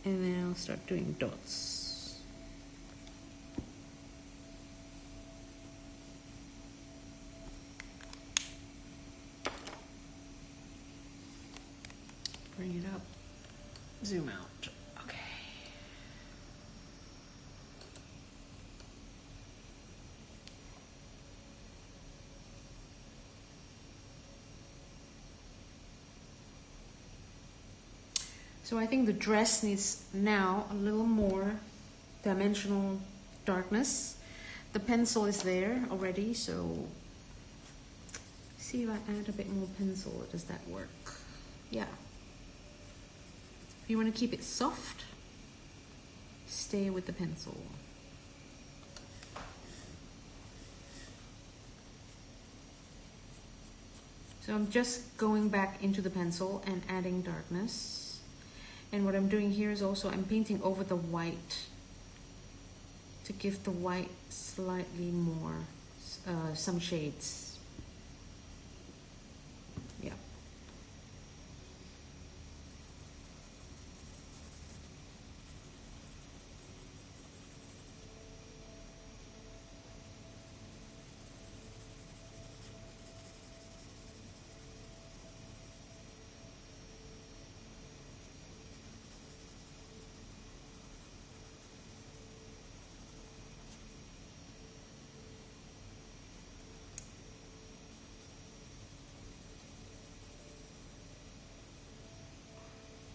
and then I'll start doing dots. Bring it up, zoom out. Okay. So I think the dress needs now a little more dimensional darkness. The pencil is there already, so see if I add a bit more pencil, does that work? Yeah. If you want to keep it soft, stay with the pencil. So I'm just going back into the pencil and adding darkness. And what I'm doing here is also I'm painting over the white to give the white slightly more, some shades. Yeah.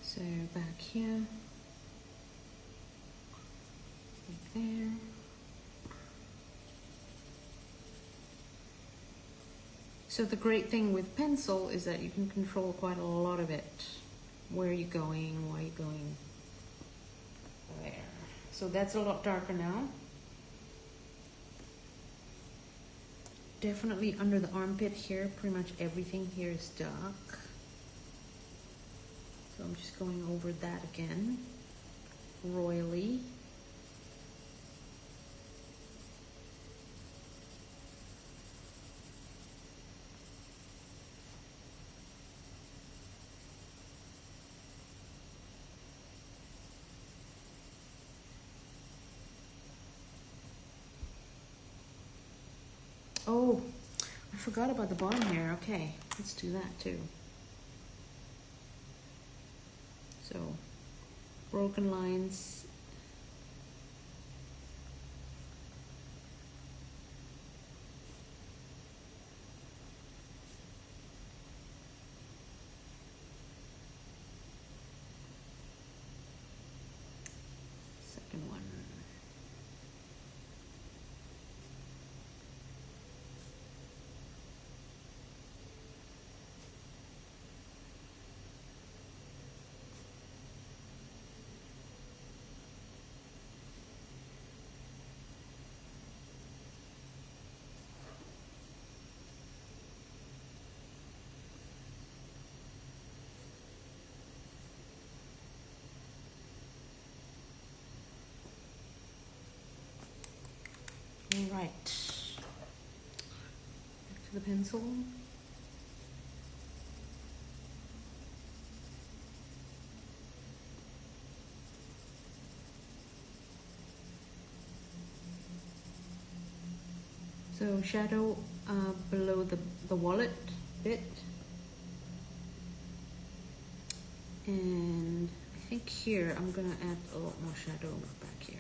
So back here, like there. So the great thing with pencil is that you can control quite a lot of it. Where are you going? Why are you going there? So that's a lot darker now. Definitely under the armpit here, pretty much everything here is dark. So I'm just going over that again, royally. Oh, I forgot about the bottom here. Okay, let's do that too. So, broken lines. Second one. All right, back to the pencil. So shadow below the wallet bit. And I think here I'm gonna add a lot more shadow back here.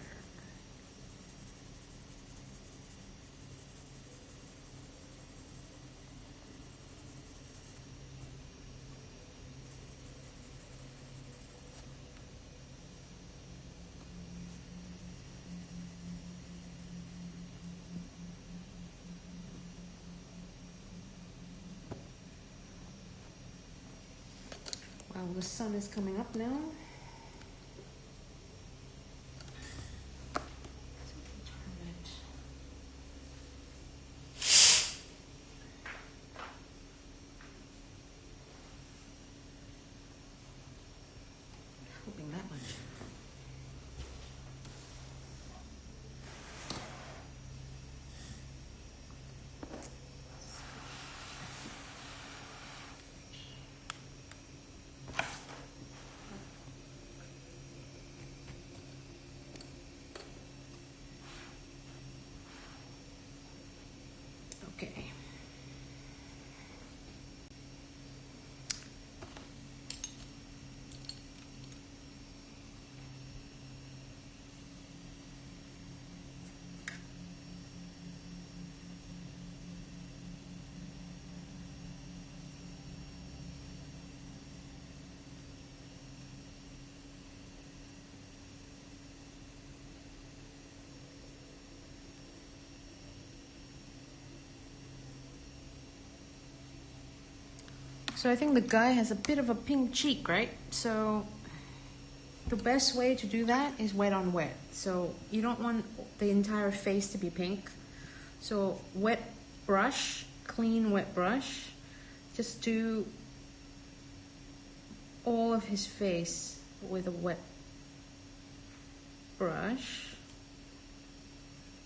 Well, the sun is coming up now. Hoping that much. Okay. So I think the guy has a bit of a pink cheek, right? So the best way to do that is wet on wet. So you don't want the entire face to be pink. So wet brush, clean wet brush, just do all of his face with a wet brush.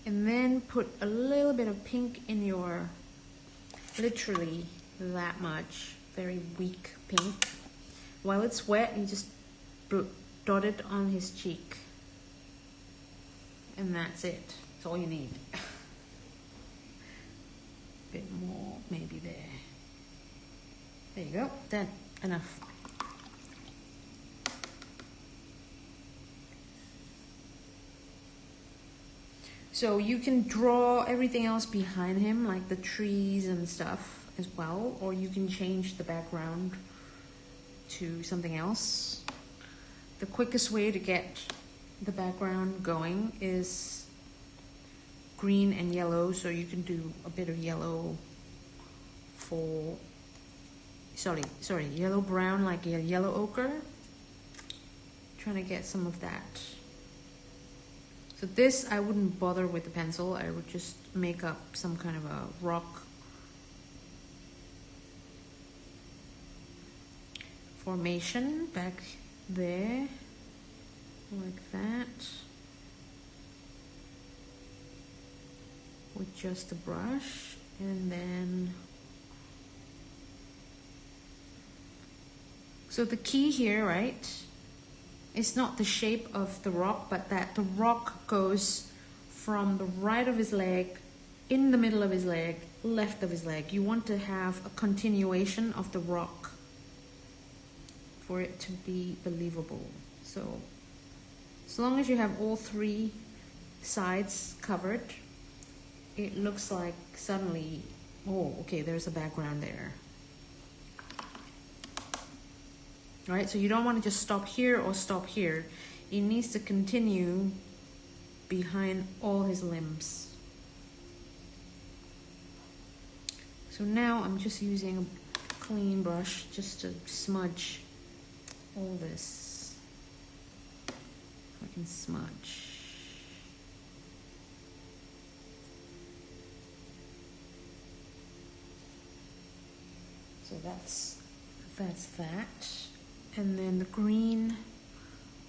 And then put a little bit of pink in your, literally that much, very weak pink. While it's wet, you just dot it on his cheek. And that's it. That's all you need. Bit more, maybe there. There you go. Done. Enough. So you can draw everything else behind him, like the trees and stuff as well, or you can change the background to something else. The quickest way to get the background going is green and yellow, so you can do a bit of yellow for, sorry, yellow brown, like a yellow ochre. Trying to get some of that. So this, I wouldn't bother with the pencil. I would just make up some kind of a rock formation back there, like that, with just a brush. And then, so the key here, right, it's not the shape of the rock, but that the rock goes from the right of his leg, in the middle of his leg, left of his leg. You want to have a continuation of the rock for it to be believable. So as long as you have all three sides covered, it looks like suddenly, oh, okay, there's a background there. All right, so you don't want to just stop here or stop here. It needs to continue behind all his limbs. So now I'm just using a clean brush just to smudge all this. I can smudge. So that's that. And then the green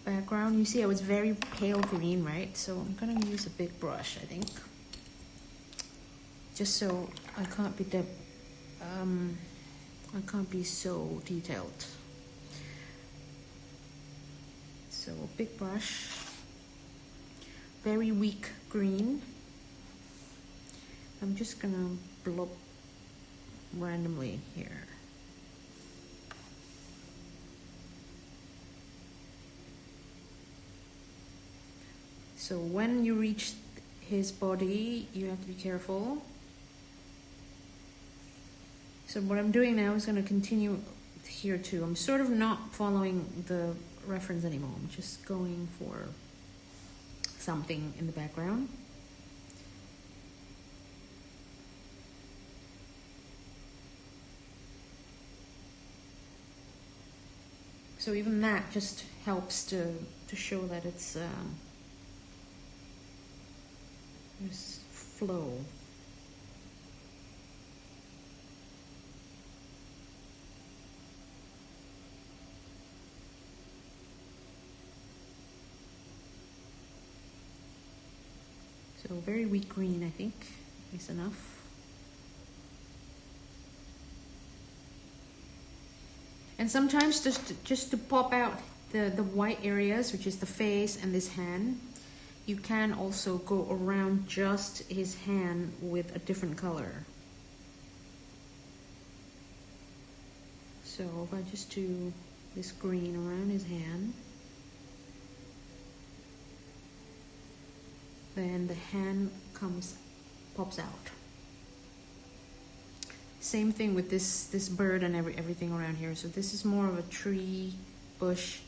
background, you see I was very pale green, right? So I'm gonna use a big brush, I think, just so I can't be so detailed. So a big brush, very weak green. I'm just gonna blob randomly here. So when you reach his body, you have to be careful. So what I'm doing now is going to continue here too. I'm sort of not following the reference anymore. I'm just going for something in the background. So even that just helps to show that it's there's flow. So very weak green, I think, is enough. And sometimes just to pop out the white areas, which is the face and this hand, you can also go around just his hand with a different color. So if I just do this green around his hand, then the hand pops out. Same thing with this bird and everything around here. So this is more of a tree, bush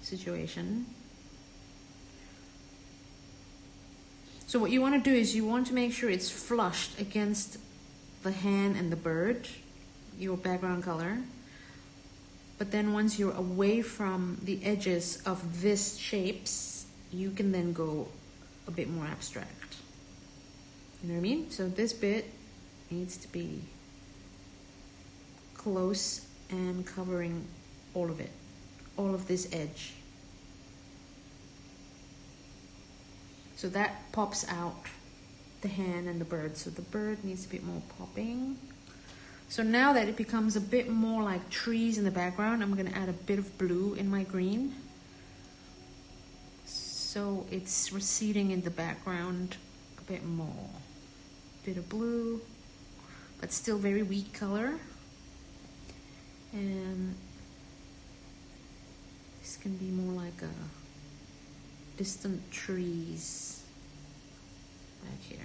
situation. So what you want to do is you want to make sure it's flushed against the hand and the bird, your background color. But then once you're away from the edges of this shapes, you can then go a bit more abstract. You know what I mean? So this bit needs to be close and covering all of it, all of this edge. So that pops out the hand and the bird. So the bird needs a bit more popping. So now that it becomes a bit more like trees in the background, I'm going to add a bit of blue in my green. So it's receding in the background a bit more. Bit of blue, but still very weak color. And this can be more like a distant trees back here.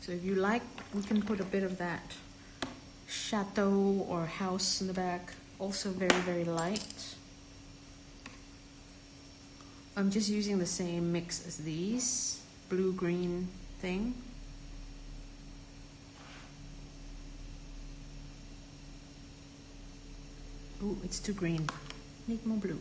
So if you like, we can put a bit of that chateau or house in the back. Also very, very light. I'm just using the same mix as these, blue-green thing. Ooh, it's too green. Need more blue.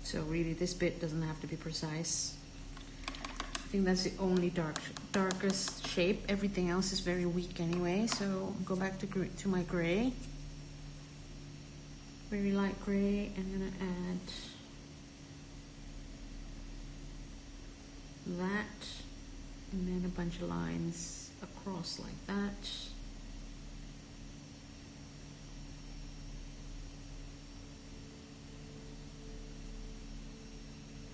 So really this bit doesn't have to be precise. I think that's the only darkest shape. Everything else is very weak anyway. So go back to my gray. Very light gray. I'm gonna add that and then a bunch of lines across like that.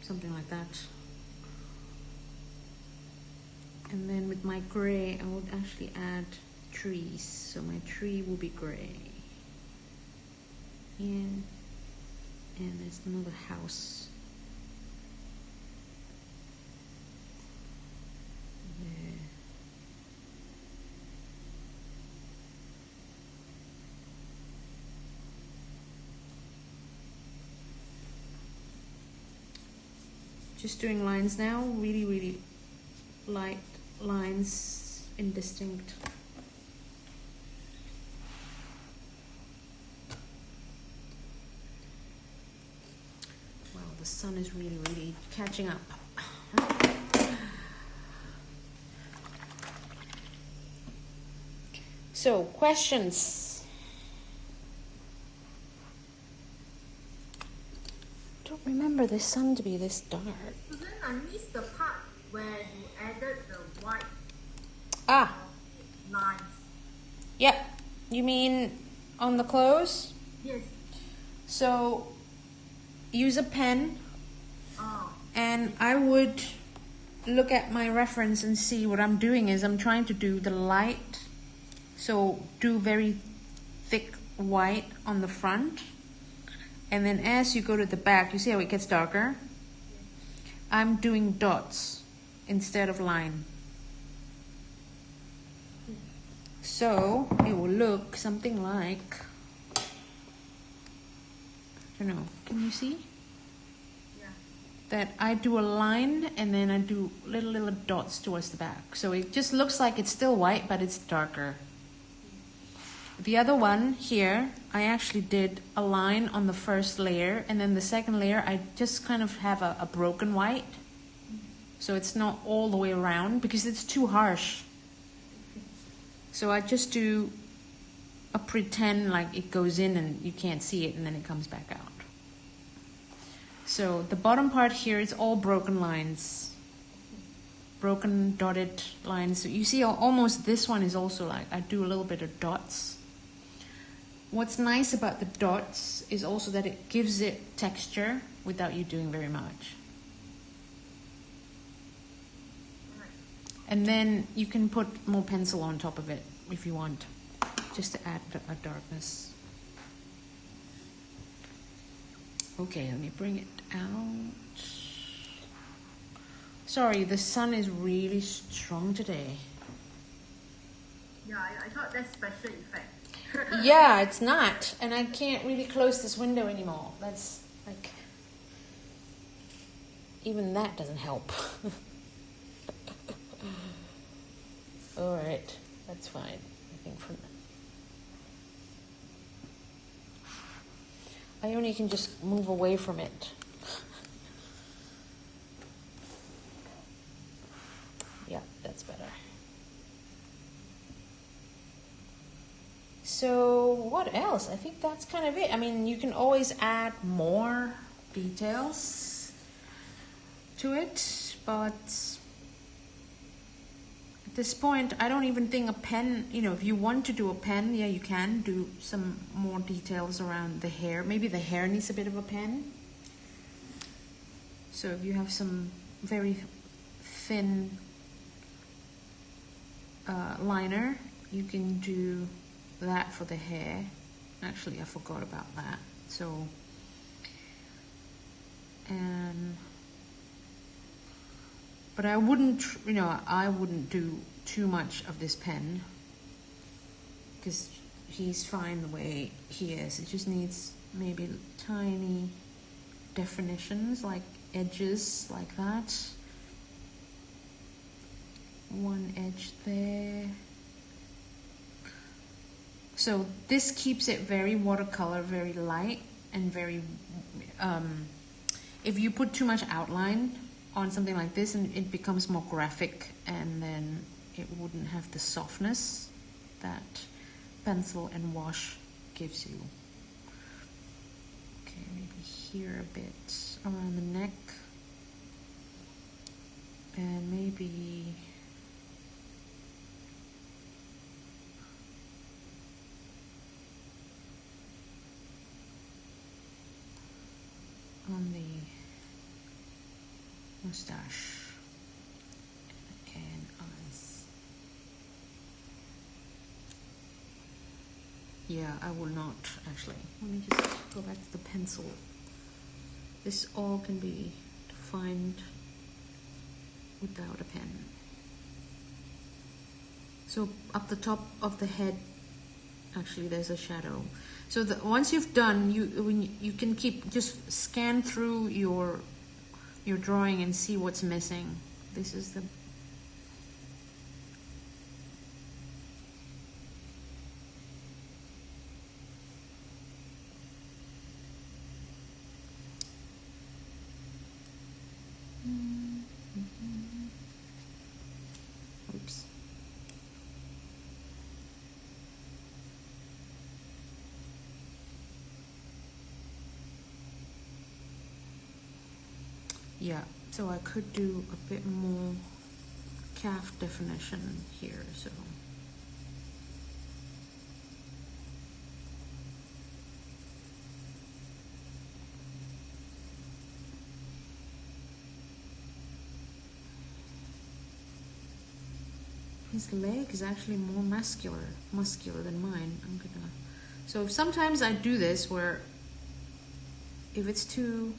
Something like that. And then with my gray, I would actually add trees. So my tree will be gray. And there's another house. There. Just doing lines now, really, really light lines, indistinct. Wow, the sun is really, really catching up. So, questions? Don't remember the sun to be this dark. So then I missed the part where you added the white lines. Yep. You mean on the clothes? Yes. So use a pen, Oh. and I would look at my reference and see what I'm doing is I'm trying to do the light. So do very thick white on the front. And then as you go to the back, you see how it gets darker? I'm doing dots instead of line. So it will look something like, I don't know, can you see? Yeah. That I do a line and then I do little dots towards the back. So it just looks like it's still white, but it's darker. The other one here, I actually did a line on the first layer, and then the second layer I just kind of have a broken white. So it's not all the way around because it's too harsh. So I just do a pretend like it goes in and you can't see it and then it comes back out. So the bottom part here is all broken lines. Broken dotted lines. So you see almost this one is also like, I do a little bit of dots. What's nice about the dots is also that it gives it texture without you doing very much. And then you can put more pencil on top of it if you want, just to add a darkness. Okay, let me bring it out. Sorry, the sun is really strong today. Yeah, I thought that's special effect. Yeah, it's not. And I can't really close this window anymore. That's like, even that doesn't help. All right, that's fine. I think for I only can just move away from it. Yeah, that's better. So what else? I think that's kind of it. I mean, you can always add more details to it, but at this point, I don't even think a pen, you know, if you want to do a pen, yeah, you can do some more details around the hair. Maybe the hair needs a bit of a pen. So if you have some very thin liner, you can do that for the hair. Actually, I forgot about that. So, but I wouldn't, you know, I wouldn't do too much of this pen because he's fine the way he is. It just needs maybe tiny definitions, like edges like that. One edge there. So this keeps it very watercolor, very light, and very, if you put too much outline on something like this, and it becomes more graphic, and then it wouldn't have the softness that pencil and wash gives you. Okay, maybe here a bit around the neck, and maybe on the mustache and eyes. Yeah, I will not actually. Let me just go back to the pencil. This all can be defined without a pen. So up the top of the head, actually there's a shadow. So once you've done, you can just scan through your drawing and see what's missing. This is the oops. Yeah, so I could do a bit more calf definition here, so. His leg is actually more muscular than mine. So sometimes I do this where if it's too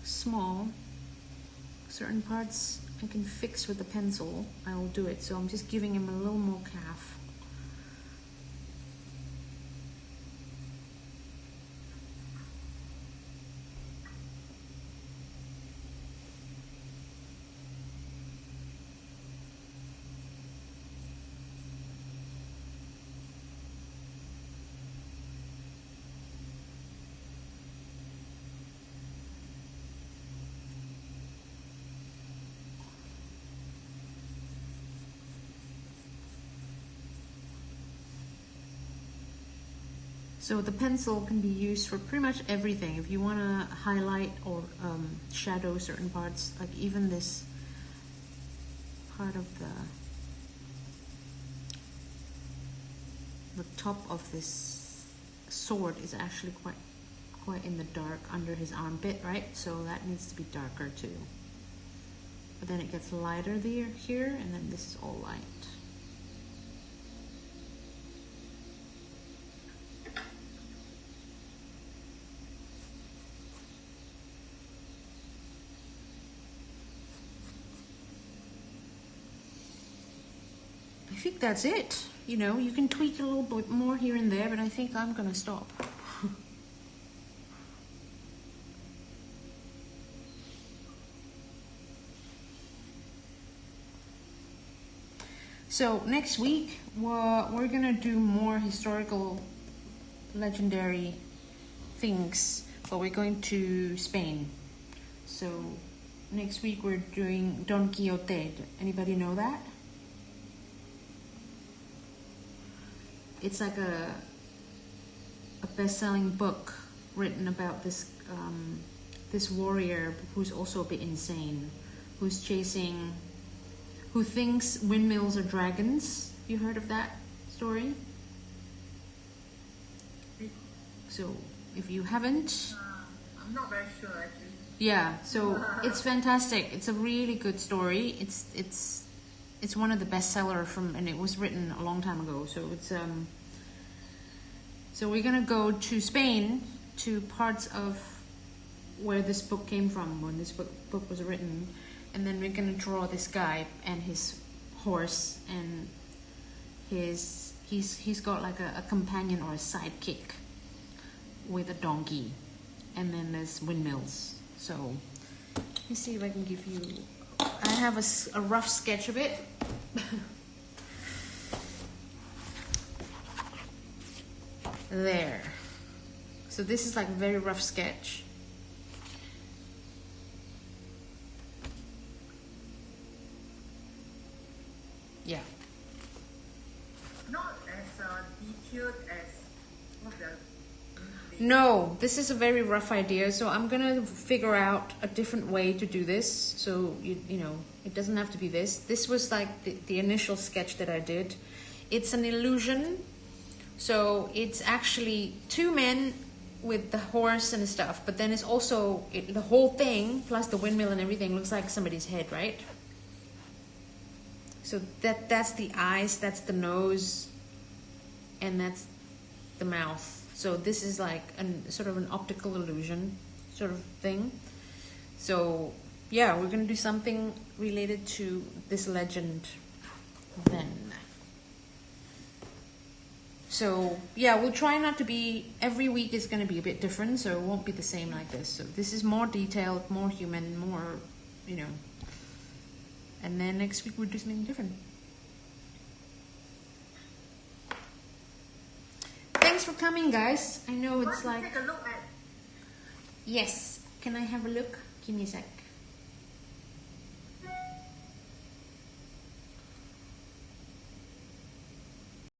small, certain parts I can fix with the pencil, I will do it. So I'm just giving him a little more calf. So the pencil can be used for pretty much everything. If you want to highlight or shadow certain parts, like even this part of the top of this sword is actually quite in the dark under his armpit, right? So that needs to be darker too. But then it gets lighter there, here, and then this is all light. I think that's it. You know, you can tweak a little bit more here and there, but I think I'm gonna stop. So next week, we're gonna do more historical, legendary things, but we're going to Spain. So next week we're doing Don Quixote. Anybody know that? It's like a best-selling book written about this this warrior who's also a bit insane, who thinks windmills are dragons. You heard of that story? So if you haven't, I'm not very sure actually. Yeah, so it's fantastic. It's a really good story. It's one of the bestseller and it was written a long time ago. So it's so we're gonna go to Spain, to parts of where this book came from, when this book was written, and then we're gonna draw this guy and his horse, and he's got like a companion or a sidekick with a donkey, and then there's windmills. So let me see if I can give you. I have a rough sketch of it. There. So this is like a very rough sketch. Yeah. Not as detailed as what the. No, this is a very rough idea, so I'm gonna figure out a different way to do this. So you know, it doesn't have to be this. This was like the initial sketch that I did. It's an illusion, so it's actually two men with the horse and stuff, but then it's also the whole thing plus the windmill and everything looks like somebody's head, right? So that's the eyes, that's the nose, and that's the mouth. So this is like sort of an optical illusion sort of thing. So yeah, we're gonna do something related to this legend then. So yeah, we'll try not to be, every week is gonna be a bit different, so it won't be the same like this. So this is more detailed, more human, more, you know. And then next week we'll do something different. Thanks for coming, guys. I know it's like. Take a look at. Yes. Can I have a look? Give me a sec.